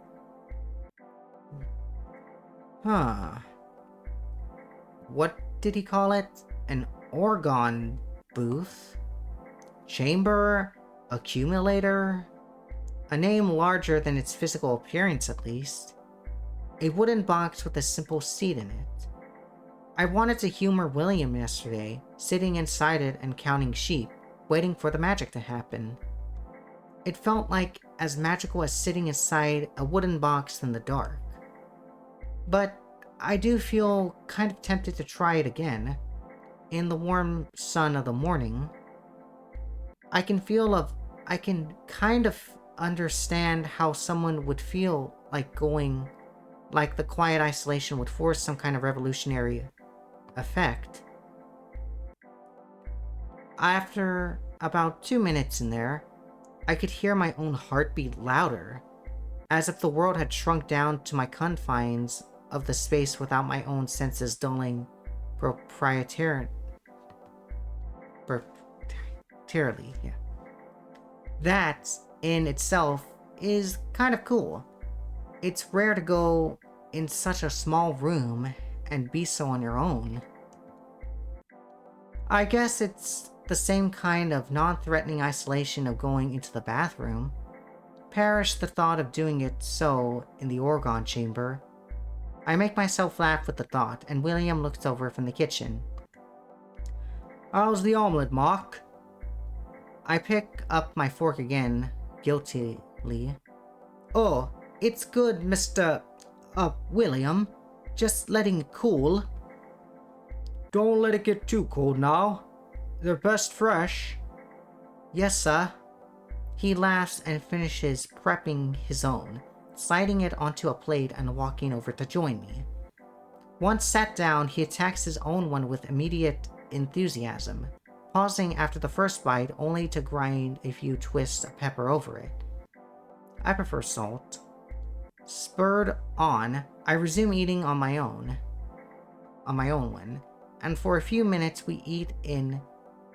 What did he call it? An Orgone booth? Chamber? Accumulator? A name larger than its physical appearance, at least. A wooden box with a simple seat in it. I wanted to humor William yesterday, sitting inside it and counting sheep, waiting for the magic to happen. It felt like as magical as sitting inside a wooden box in the dark. But I do feel kind of tempted to try it again. In the warm sun of the morning, I can kind of understand how someone would feel like the quiet isolation would force some kind of revolutionary effect. After about 2 minutes in there, I could hear my own heartbeat louder, as if the world had shrunk down to my confines of the space without my own senses dulling proprietarily. Yeah. That, in itself, is kind of cool. It's rare to go in such a small room and be so on your own. I guess it's the same kind of non-threatening isolation of going into the bathroom. Perish the thought of doing it so in the Orgone chamber. I make myself laugh with the thought, and William looks over from the kitchen. How's the omelet, Mark? I pick up my fork again, guiltily. Oh, it's good, Mr. William. Just letting it cool. Don't let it get too cold now. They're best fresh. Yes, sir. He laughs and finishes prepping his own, sliding it onto a plate and walking over to join me. Once sat down, he attacks his own one with immediate enthusiasm, pausing after the first bite only to grind a few twists of pepper over it. I prefer salt. Spurred on, I resume eating on my own one, and for a few minutes we eat in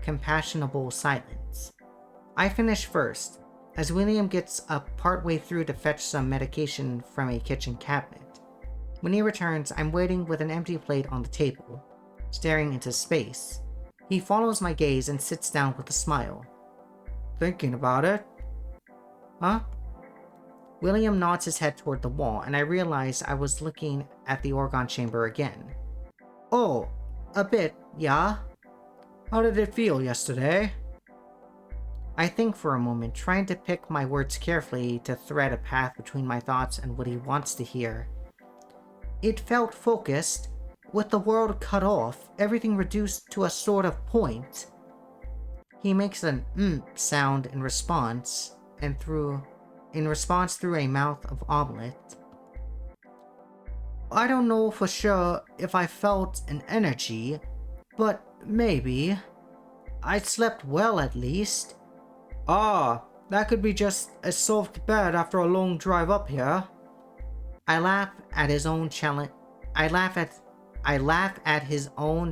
compassionable silence. I finish first, as William gets up partway through to fetch some medication from a kitchen cabinet. When he returns, I'm waiting with an empty plate on the table, staring into space. He follows my gaze and sits down with a smile. Thinking about it? Huh? William nods his head toward the wall, and I realize I was looking at the orgone chamber again. Oh, a bit, yeah? How did it feel yesterday? I think for a moment, trying to pick my words carefully to thread a path between my thoughts and what he wants to hear. It felt focused, with the world cut off, everything reduced to a sort of point. He makes an sound in response, through a mouth of omelet. I don't know for sure if I felt an energy, but maybe. I slept well at least. Ah, that could be just a soft bed after a long drive up here. I laugh at his own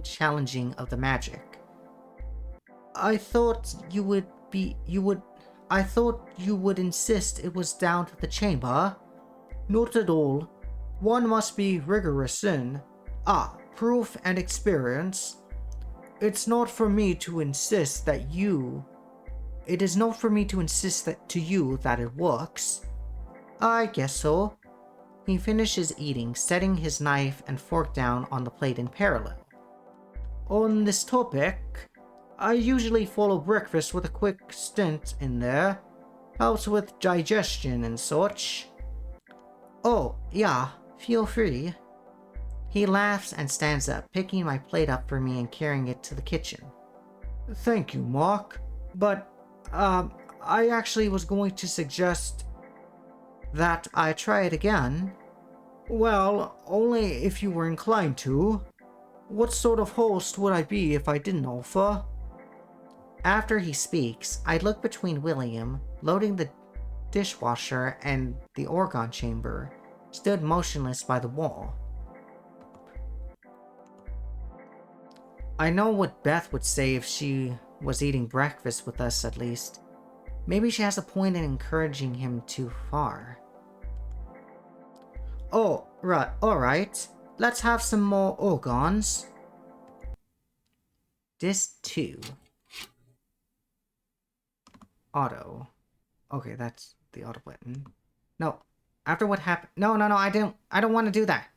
challenging of the magic. I thought you would insist it was down to the chamber. Not at all. One must be rigorous in proof and experience. It is not for me to insist that to you that it works. I guess so. He finishes eating, setting his knife and fork down on the plate in parallel. On this topic, I usually follow breakfast with a quick stint in there. Helps with digestion and such. Oh, yeah, feel free. He laughs and stands up, picking my plate up for me and carrying it to the kitchen. Thank you, Mark. But, I actually was going to suggest that I try it again. Well, only if you were inclined to. What sort of host would I be if I didn't offer? After he speaks, I look between William, loading the dishwasher, and the orgone chamber, stood motionless by the wall. I know what Beth would say if she was eating breakfast with us at least. Maybe she has a point in encouraging him too far. Oh, right, alright. Let's have some more orgones. Disc 2. Auto. Okay, that's the auto button. No, after what happened. No, I don't want to do that.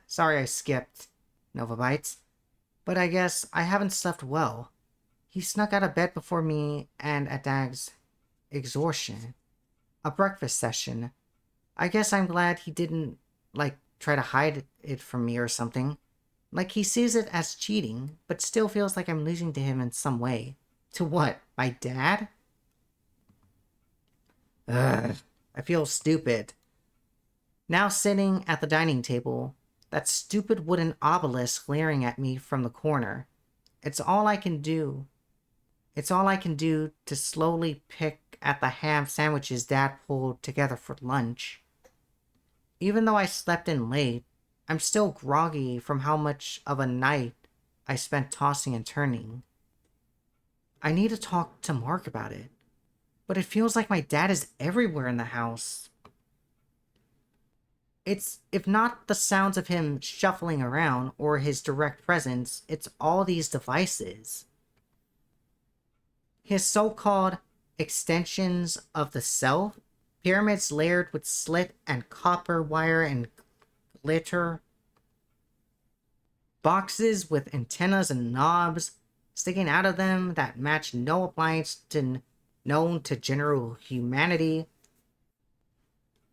Sorry I skipped Nova Bites. But I guess I haven't slept well. He snuck out of bed before me and at Dag's exhaustion. A breakfast session. I guess I'm glad he didn't, try to hide it from me or something. Like, he sees it as cheating, but still feels like I'm losing to him in some way. To what? My dad? Ugh, I feel stupid. Now sitting at the dining table, that stupid wooden obelisk glaring at me from the corner. It's all I can do to slowly pick at the ham sandwiches Dad pulled together for lunch. Even though I slept in late, I'm still groggy from how much of a night I spent tossing and turning. I need to talk to Mark about it, but it feels like my dad is everywhere in the house. It's, if not the sounds of him shuffling around or his direct presence, it's all these devices. His so-called extensions of the self, pyramids layered with slit and copper wire and litter, boxes with antennas and knobs sticking out of them that match no appliance known to general humanity.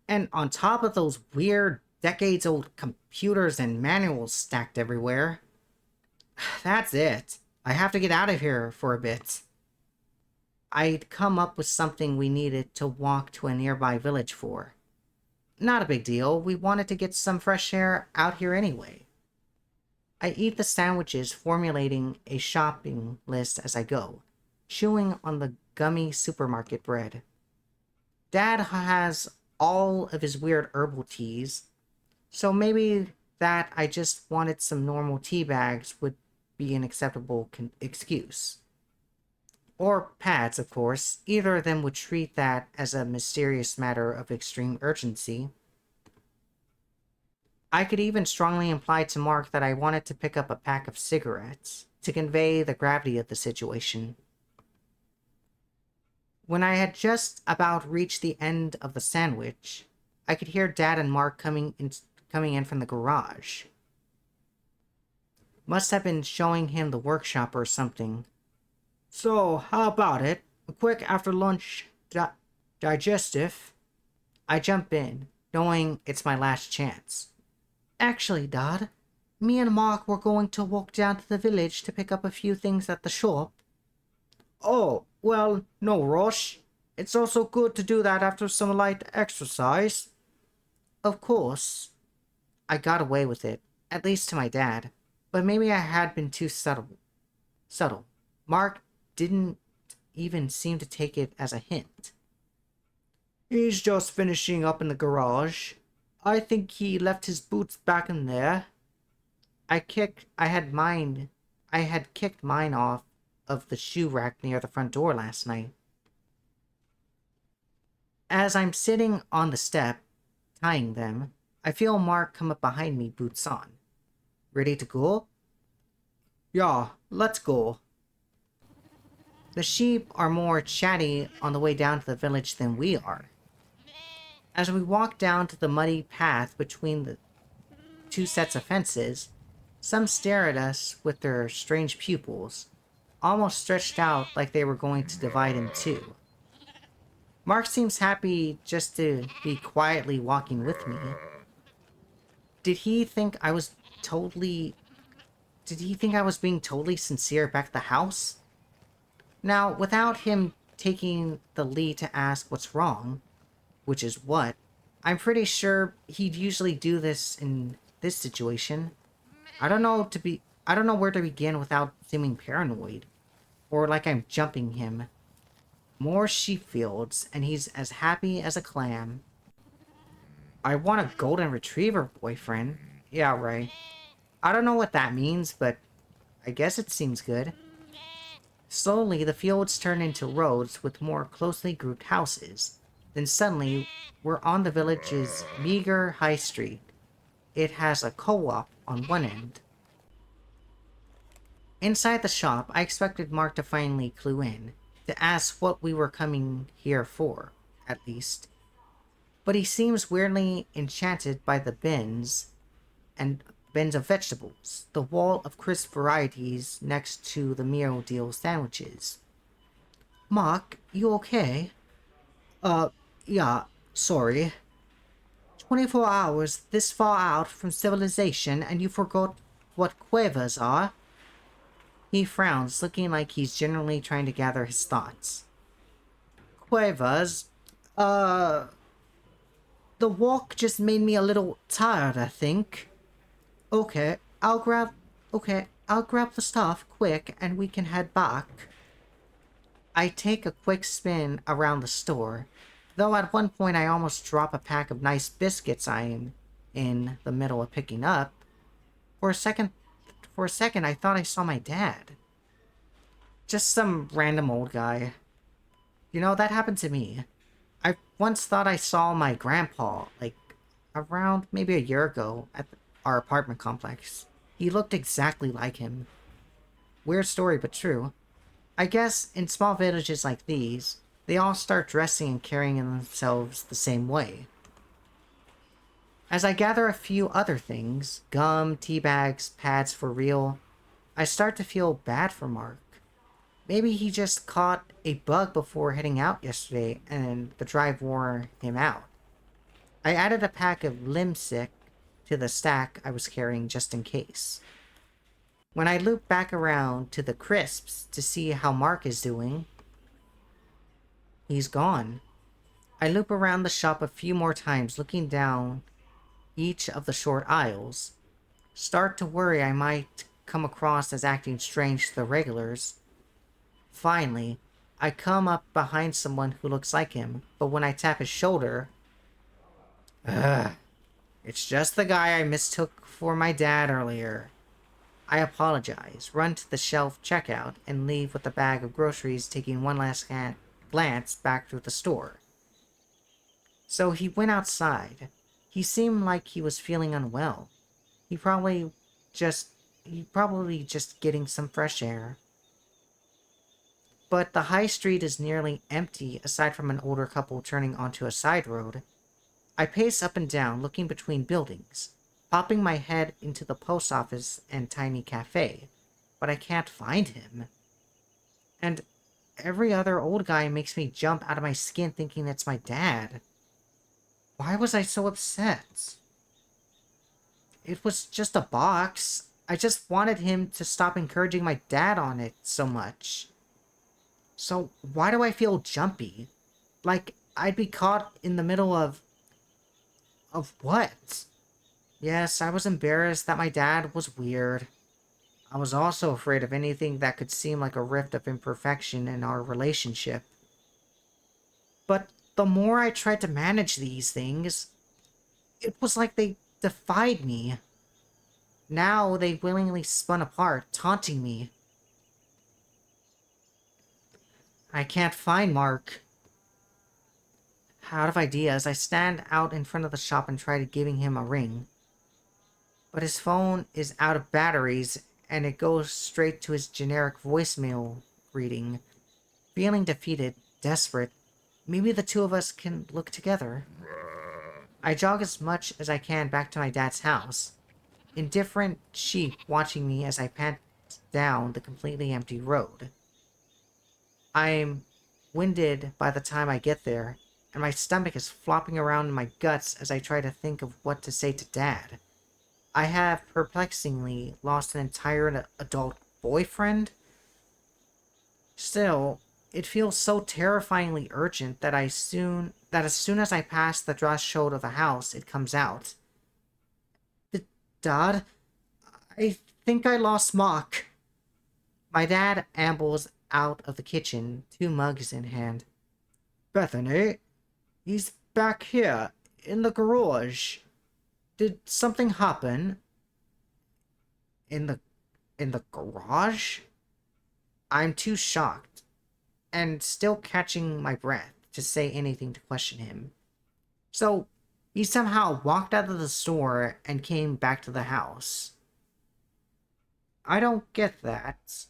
And on top of those weird decades-old computers and manuals stacked everywhere. That's it. I have to get out of here for a bit. I'd come up with something we needed to walk to a nearby village for. Not a big deal, we wanted to get some fresh air out here anyway. I eat the sandwiches, formulating a shopping list as I go, chewing on the gummy supermarket bread. Dad has all of his weird herbal teas, so maybe that I just wanted some normal tea bags would be an acceptable excuse. Or pads, of course. Either of them would treat that as a mysterious matter of extreme urgency. I could even strongly imply to Mark that I wanted to pick up a pack of cigarettes to convey the gravity of the situation. When I had just about reached the end of the sandwich, I could hear Dad and Mark coming in from the garage. Must have been showing him the workshop or something. So, how about it? A quick after-lunch digestive? I jump in, knowing it's my last chance. Actually, Dad, me and Mark were going to walk down to the village to pick up a few things at the shop. Oh, well, no rush. It's also good to do that after some light exercise. Of course. I got away with it, at least to my dad, but maybe I had been too subtle. Mark didn't even seem to take it as a hint. He's just finishing up in the garage. I think he left his boots back in there. I had kicked mine off of the shoe rack near the front door last night. As I'm sitting on the step, tying them, I feel Mark come up behind me, boots on. Ready to go? Yeah, let's go. The sheep are more chatty on the way down to the village than we are. As we walk down to the muddy path between the two sets of fences, some stare at us with their strange pupils, almost stretched out like they were going to divide in two. Mark seems happy just to be quietly walking with me. Did he think I was being totally sincere back at the house? Now, without him taking the lead to ask what's wrong, which is what, I'm pretty sure he'd usually do this in this situation. I don't know where to begin without seeming paranoid, or like I'm jumping him. More sheep fields, and he's as happy as a clam. I want a golden retriever boyfriend. Yeah, right. I don't know what that means, but I guess it seems good. Slowly, the fields turn into roads with more closely grouped houses. Then suddenly, we're on the village's meager high street. It has a co-op on one end. Inside the shop, I expected Mark to finally clue in, to ask what we were coming here for, at least. But he seems weirdly enchanted by the bins of vegetables, the wall of crisp varieties next to the meal deal sandwiches. Mark, you okay? Yeah, sorry. 24 hours this far out from civilization and you forgot what quavers are? He frowns, looking like he's genuinely trying to gather his thoughts. Quavers? The walk just made me a little tired, I think. Okay, I'll grab the stuff quick and we can head back. I take a quick spin around the store, though at one point I almost drop a pack of nice biscuits I'm in the middle of picking up. For a second I thought I saw my dad. Just some random old guy. You know, that happened to me. I once thought I saw my grandpa, like, around maybe a year ago at our apartment complex. He looked exactly like him. Weird story, but true. I guess in small villages like these, they all start dressing and carrying themselves the same way. As I gather a few other things, gum, tea bags, pads for real, I start to feel bad for Mark. Maybe he just caught a bug before heading out yesterday and the drive wore him out. I added a pack of Limsick to the stack I was carrying just in case. When I loop back around to the crisps to see how Mark is doing, he's gone. I loop around the shop a few more times, looking down each of the short aisles. Start to worry I might come across as acting strange to the regulars. Finally, I come up behind someone who looks like him, but when I tap his shoulder, ugh, it's just the guy I mistook for my dad earlier. I apologize, run to the shelf checkout, and leave with a bag of groceries, taking one last glance back through the store. So he went outside. He seemed like he was feeling unwell. He just probably just getting some fresh air. But the high street is nearly empty aside from an older couple turning onto a side road. I pace up and down, looking between buildings, popping my head into the post office and tiny cafe, but I can't find him. And every other old guy makes me jump out of my skin thinking it's my dad. Why was I so upset? It was just a box. I just wanted him to stop encouraging my dad on it so much. So why do I feel jumpy? Like I'd be caught in the middle of what? Yes, I was embarrassed that my dad was weird. I was also afraid of anything that could seem like a rift of imperfection in our relationship. But the more I tried to manage these things, it was like they defied me. Now they willingly spun apart, taunting me. I can't find Mark. Out of ideas, I stand out in front of the shop and try giving him a ring. But his phone is out of batteries, and it goes straight to his generic voicemail reading. Feeling defeated, desperate, maybe the two of us can look together. I jog as much as I can back to my dad's house, indifferent sheep watching me as I pant down the completely empty road. I'm winded by the time I get there, and my stomach is flopping around in my guts as I try to think of what to say to Dad. I have perplexingly lost an entire adult boyfriend. Still, it feels so terrifyingly urgent that as soon as I pass the threshold of the house, it comes out. Dad, I think I lost Mock. My dad ambles out of the kitchen, two mugs in hand. Bethany, he's back here, in the garage. Did something happen? In the garage? I'm too shocked, and still catching my breath, to say anything to question him. So, he somehow walked out of the store and came back to the house. I don't get that.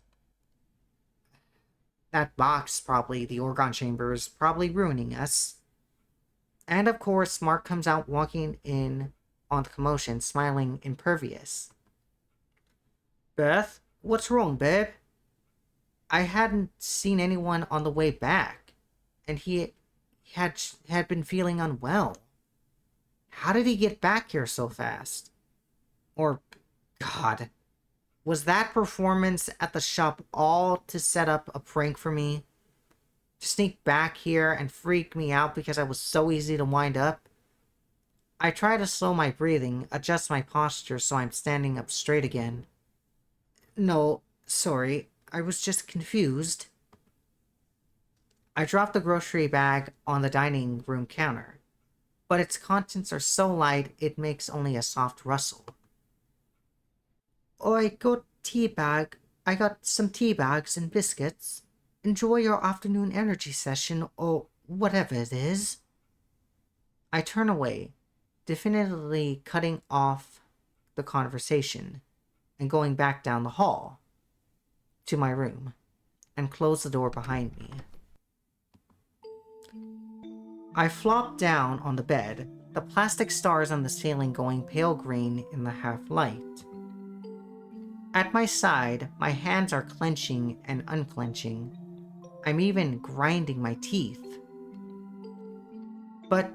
That box, probably, the Orgone chamber, is probably ruining us. And of course, Mark comes out walking in on the commotion, smiling impervious. Beth, what's wrong, babe? I hadn't seen anyone on the way back, and he had been feeling unwell. How did he get back here so fast? Or, God, was that performance at the shop all to set up a prank for me? To sneak back here and freak me out because I was so easy to wind up? I try to slow my breathing, adjust my posture so I'm standing up straight again. No, sorry, I was just confused. I drop the grocery bag on the dining room counter, but its contents are so light it makes only a soft rustle. Oh, I got some tea bags and biscuits. Enjoy your afternoon energy session, or whatever it is. I turn away, definitively cutting off the conversation, and going back down the hall to my room, and close the door behind me. I flop down on the bed, the plastic stars on the ceiling going pale green in the half-light. At my side, my hands are clenching and unclenching. I'm even grinding my teeth. But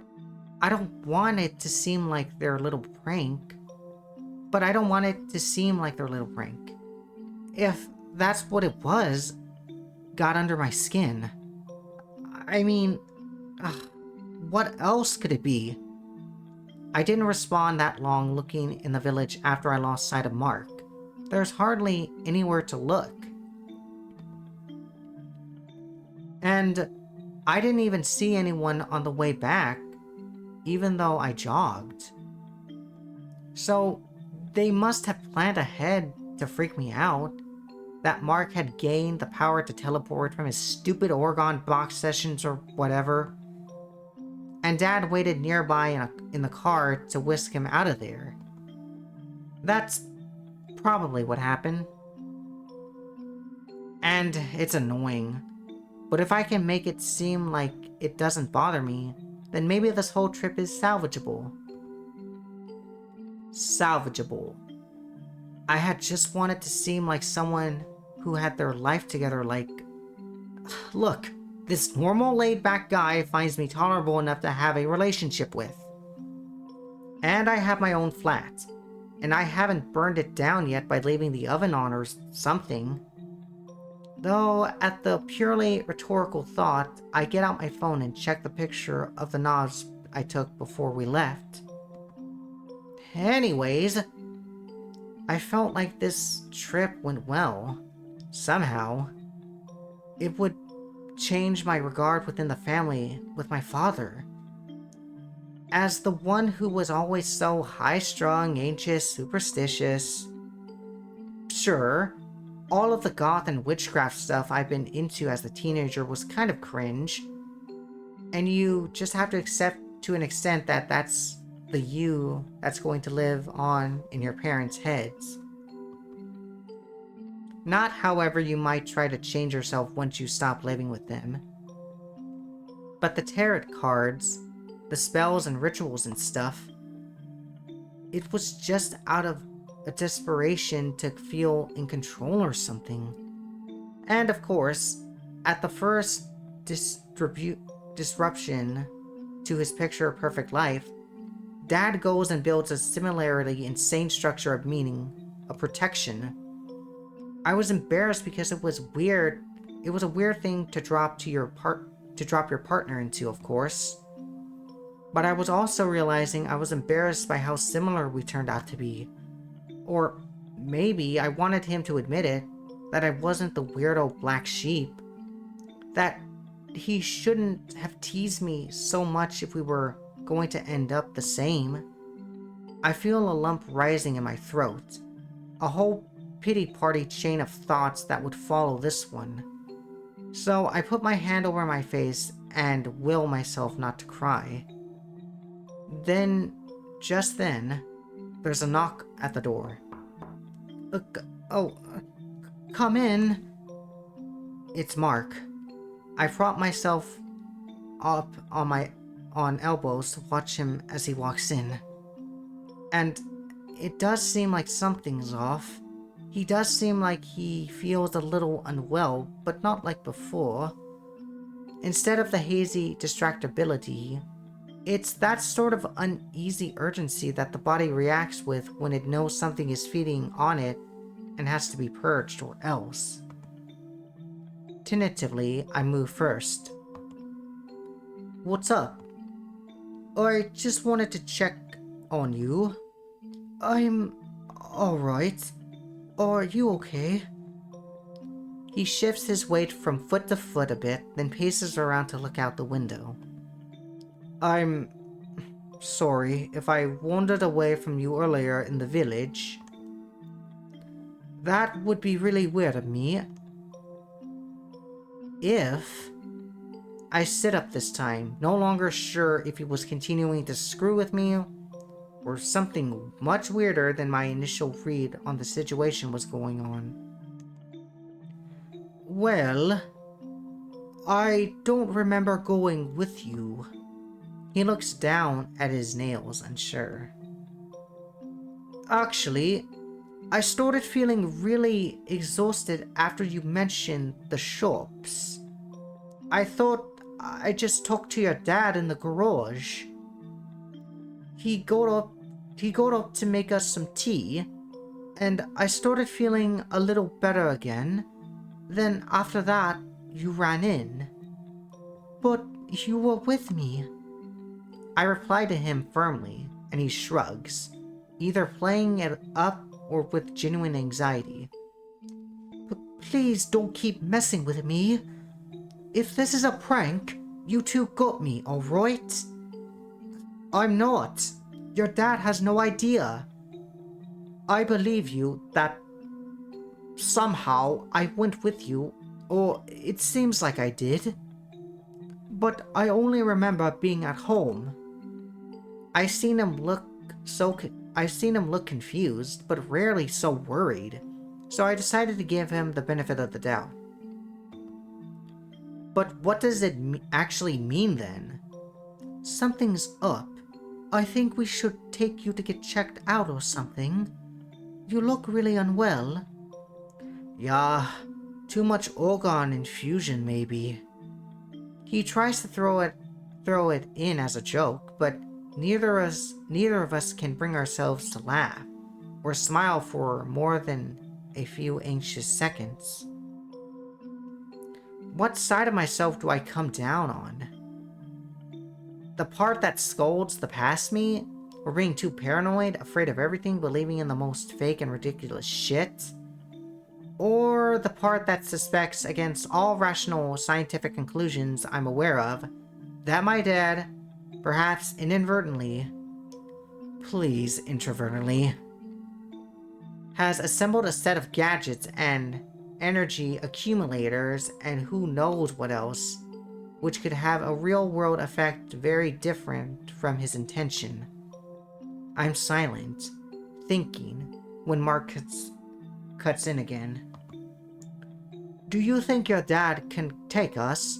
I don't want it to seem like their little prank. If that's what it was, got under my skin. I mean, what else could it be? I didn't respond that long looking in the village after I lost sight of Mark. There's hardly anywhere to look. And I didn't even see anyone on the way back, even though I jogged. So they must have planned ahead to freak me out, that Mark had gained the power to teleport from his stupid Orgone box sessions or whatever, and Dad waited nearby in the car to whisk him out of there. That's probably what happened. And it's annoying, but if I can make it seem like it doesn't bother me, then maybe this whole trip is salvageable. Salvageable. I had just wanted to seem like someone who had their life together, like, look, this normal laid-back guy finds me tolerable enough to have a relationship with. And I have my own flat, and I haven't burned it down yet by leaving the oven on or something. Though, at the purely rhetorical thought, I get out my phone and check the picture of the knobs I took before we left. Anyways, I felt like this trip went well. Somehow. It would change my regard within the family with my father. As the one who was always so high-strung, anxious, superstitious. Sure, all of the goth and witchcraft stuff I've been into as a teenager was kind of cringe. And you just have to accept to an extent that that's the you that's going to live on in your parents' heads. Not, however, you might try to change yourself once you stop living with them. But the tarot cards, the spells and rituals and stuff, it was just out of a desperation to feel in control or something. And of course, at the first disruption to his picture-perfect life, Dad goes and builds a similarly insane structure of meaning, of protection. I was embarrassed because it was weird. It was a weird thing to drop your partner into, of course. But I was also realizing I was embarrassed by how similar we turned out to be. Or maybe I wanted him to admit it, that I wasn't the weirdo black sheep. That he shouldn't have teased me so much if we were going to end up the same. I feel a lump rising in my throat. A whole pity party chain of thoughts that would follow this one. So I put my hand over my face and will myself not to cry. Then, just then, there's a knock at the door. Come in. It's Mark. I prop myself up on elbows to watch him as he walks in. And it does seem like something's off. He does seem like he feels a little unwell, but not like before. Instead of the hazy distractibility, it's that sort of uneasy urgency that the body reacts with when it knows something is feeding on it and has to be purged or else. Tentatively, I move first. What's up? I just wanted to check on you. I'm alright. Are you okay? He shifts his weight from foot to foot a bit, then paces around to look out the window. I'm sorry if I wandered away from you earlier in the village. That would be really weird of me. If I sit up this time, no longer sure if he was continuing to screw with me or something much weirder than my initial read on the situation was going on. Well, I don't remember going with you. He looks down at his nails, unsure. Actually, I started feeling really exhausted after you mentioned the shops. I thought I'd just talk to your dad in the garage. He got up to make us some tea, and I started feeling a little better again. Then after that, you ran in. But you were with me. I reply to him firmly, and he shrugs, either playing it up or with genuine anxiety. But please don't keep messing with me. If this is a prank, you two got me, alright? I'm not. Your dad has no idea. I believe you that somehow I went with you, or it seems like I did. But I only remember being at home. I've seen him look confused, but rarely so worried, so I decided to give him the benefit of the doubt. But what does it actually mean then? Something's up. I think we should take you to get checked out or something. You look really unwell. Yeah, too much Orgone infusion maybe. He tries to throw it in as a joke, but neither of us can bring ourselves to laugh or smile for more than a few anxious seconds. What side of myself do I come down on? The part that scolds the past me, or being too paranoid, afraid of everything, believing in the most fake and ridiculous shit? Or the part that suspects against all rational scientific conclusions I'm aware of, that my dad, perhaps inadvertently, please introvertently, has assembled a set of gadgets and energy accumulators and who knows what else, which could have a real-world effect very different from his intention. I'm silent, thinking, when Mark cuts in again. Do you think your dad can take us?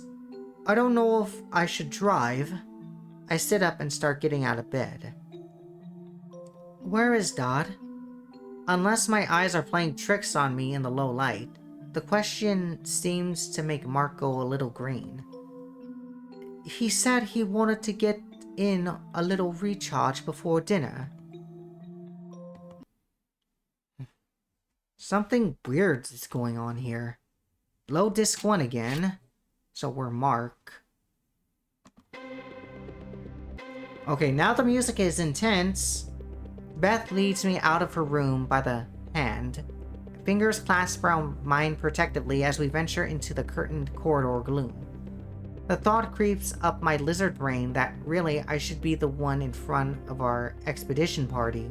I don't know if I should drive. I sit up and start getting out of bed. Where is Dad? Unless my eyes are playing tricks on me in the low light, the question seems to make Mark go a little green. He said he wanted to get in a little recharge before dinner. Something weird is going on here. Low disc 1 again. So we're Mark. Okay, now the music is intense. Beth leads me out of her room by the hand. Fingers clasp around mine protectively as we venture into the curtained corridor gloom. The thought creeps up my lizard brain that really I should be the one in front of our expedition party.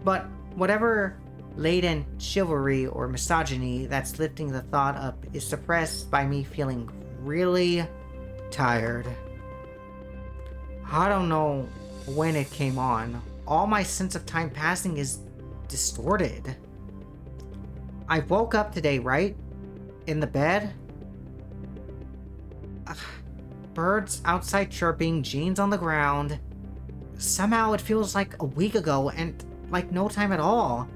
But whatever latent chivalry or misogyny that's lifting the thought up is suppressed by me feeling really tired. I don't know when it came on. All my sense of time passing is distorted. I woke up today, right? In the bed? Birds outside chirping, jeans on the ground. Somehow it feels like a week ago and like no time at all.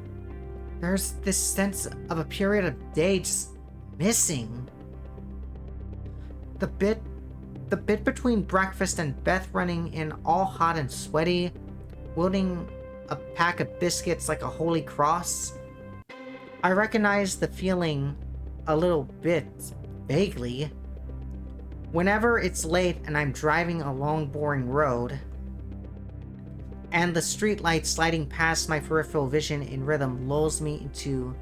There's this sense of a period of day just missing. The bit between breakfast and Beth running in all hot and sweaty, wielding a pack of biscuits like a holy cross. I recognize the feeling a little bit vaguely. Whenever it's late and I'm driving a long, boring road, and the streetlight sliding past my peripheral vision in rhythm lulls me into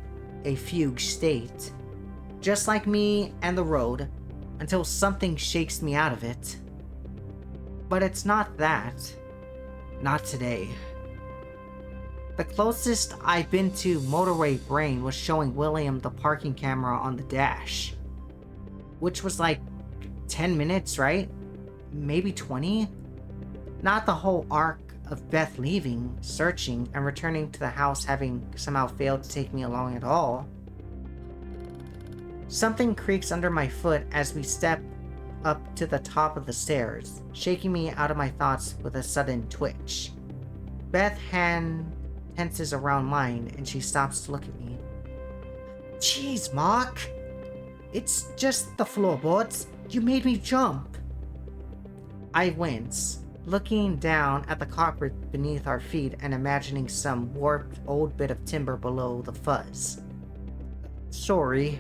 a fugue state. Just like me and the road, until something shakes me out of it. But it's not that. Not today. The closest I've been to motorway brain was showing William the parking camera on the dash. Which was like 10 minutes, right? Maybe 20? Not the whole arc of Beth leaving, searching, and returning to the house having somehow failed to take me along at all. Something creaks under my foot as we step up to the top of the stairs, shaking me out of my thoughts with a sudden twitch. Beth's hand tenses around mine and she stops to look at me. Jeez, Mark! It's just the floorboards. You made me jump. I wince, looking down at the carpet beneath our feet and imagining some warped old bit of timber below the fuzz. Sorry.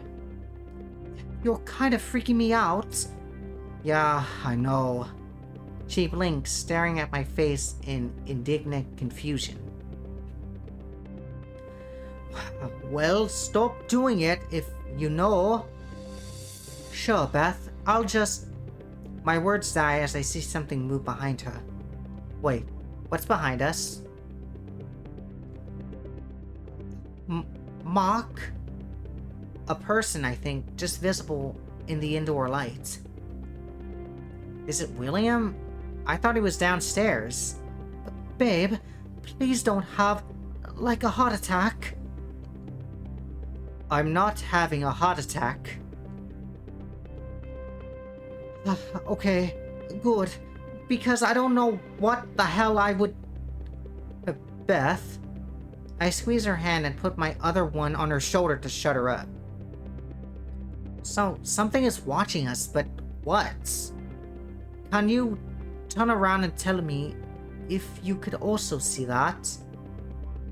You're kind of freaking me out. Yeah, I know. She blinks, staring at my face in indignant confusion. Well, stop doing it if you know. Sure, Beth. I'll just... My words die as I see something move behind her. Wait, what's behind us? Mark? A person, I think, just visible in the indoor light. Is it William? I thought he was downstairs. Babe, please don't have, like, a heart attack. I'm not having a heart attack. Okay, good. Because I don't know what the hell I would... Beth? I squeeze her hand and put my other one on her shoulder to shut her up. So, something is watching us, but what? Can you turn around and tell me if you could also see that?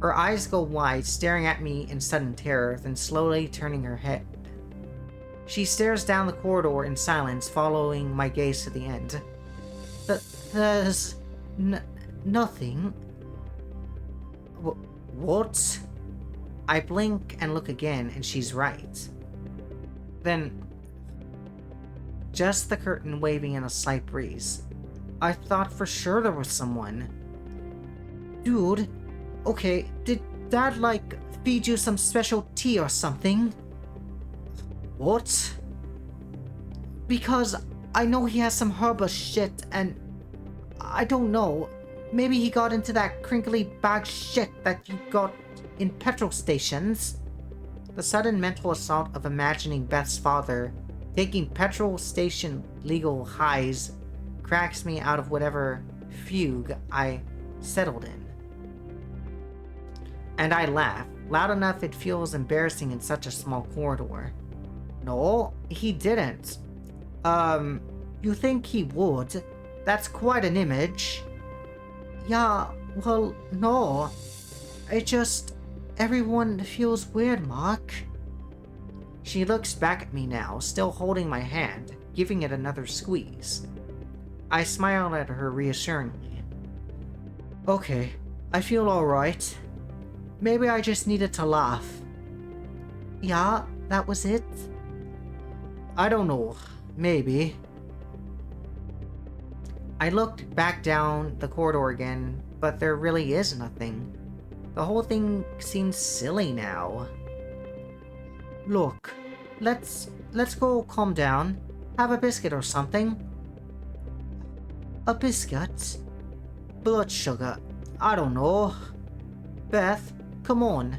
Her eyes go wide, staring at me in sudden terror, then slowly turning her head. She stares down the corridor in silence, following my gaze to the end. There's... nothing. What? I blink and look again, and she's right. Then... just the curtain waving in a slight breeze. I thought for sure there was someone. Dude, okay, did Dad, like, feed you some special tea or something? What? Because I know he has some herbal shit and... I don't know. Maybe he got into that crinkly bag shit that you got in petrol stations. The sudden mental assault of imagining Beth's father taking petrol station legal highs cracks me out of whatever fugue I settled in. And I laugh, loud enough it feels embarrassing in such a small corridor. No, he didn't. You think he would? That's quite an image. Yeah, well, no. It just... everyone feels weird, Mark. She looks back at me now, still holding my hand, giving it another squeeze. I smile at her reassuringly. Okay, I feel alright. Maybe I just needed to laugh. Yeah, that was it? I don't know. Maybe. I looked back down the corridor again, but there really is nothing. The whole thing seems silly now. Look, let's go calm down. Have a biscuit or something. A biscuit? Blood sugar. I don't know. Beth, come on.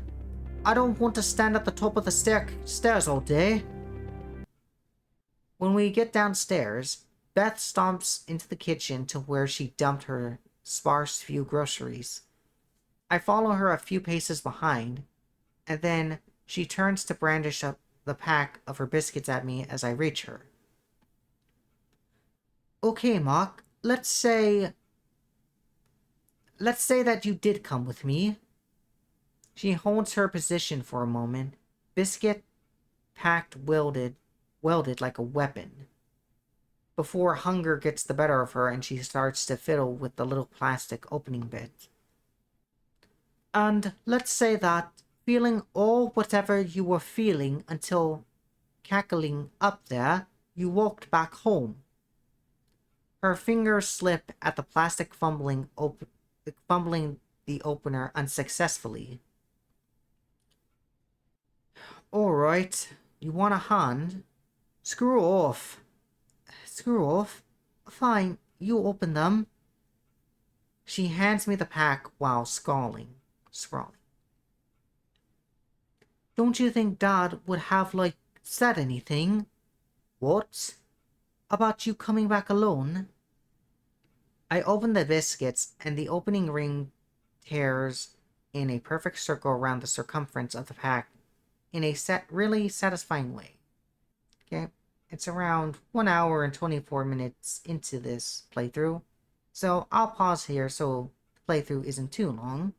I don't want to stand at the top of the stairs all day. When we get downstairs, Beth stomps into the kitchen to where she dumped her sparse few groceries. I follow her a few paces behind, and then she turns to brandish up the pack of her biscuits at me as I reach her. Okay, Mark, let's say that you did come with me. She holds her position for a moment, biscuit packed welded like a weapon, before hunger gets the better of her and she starts to fiddle with the little plastic opening bit. And let's say that, feeling all whatever you were feeling until cackling up there, you walked back home. Her fingers slip at the plastic, fumbling the opener unsuccessfully. Alright, you want a hand? Screw off. Screw off? Fine, you open them. She hands me the pack while scrawling. Don't you think Dad would have, like, said anything? What? about you coming back alone. I open the biscuits, and the opening ring tears in a perfect circle around the circumference of the pack in a really satisfying way. Okay, it's around 1 hour and 24 minutes into this playthrough, so I'll pause here so the playthrough isn't too long.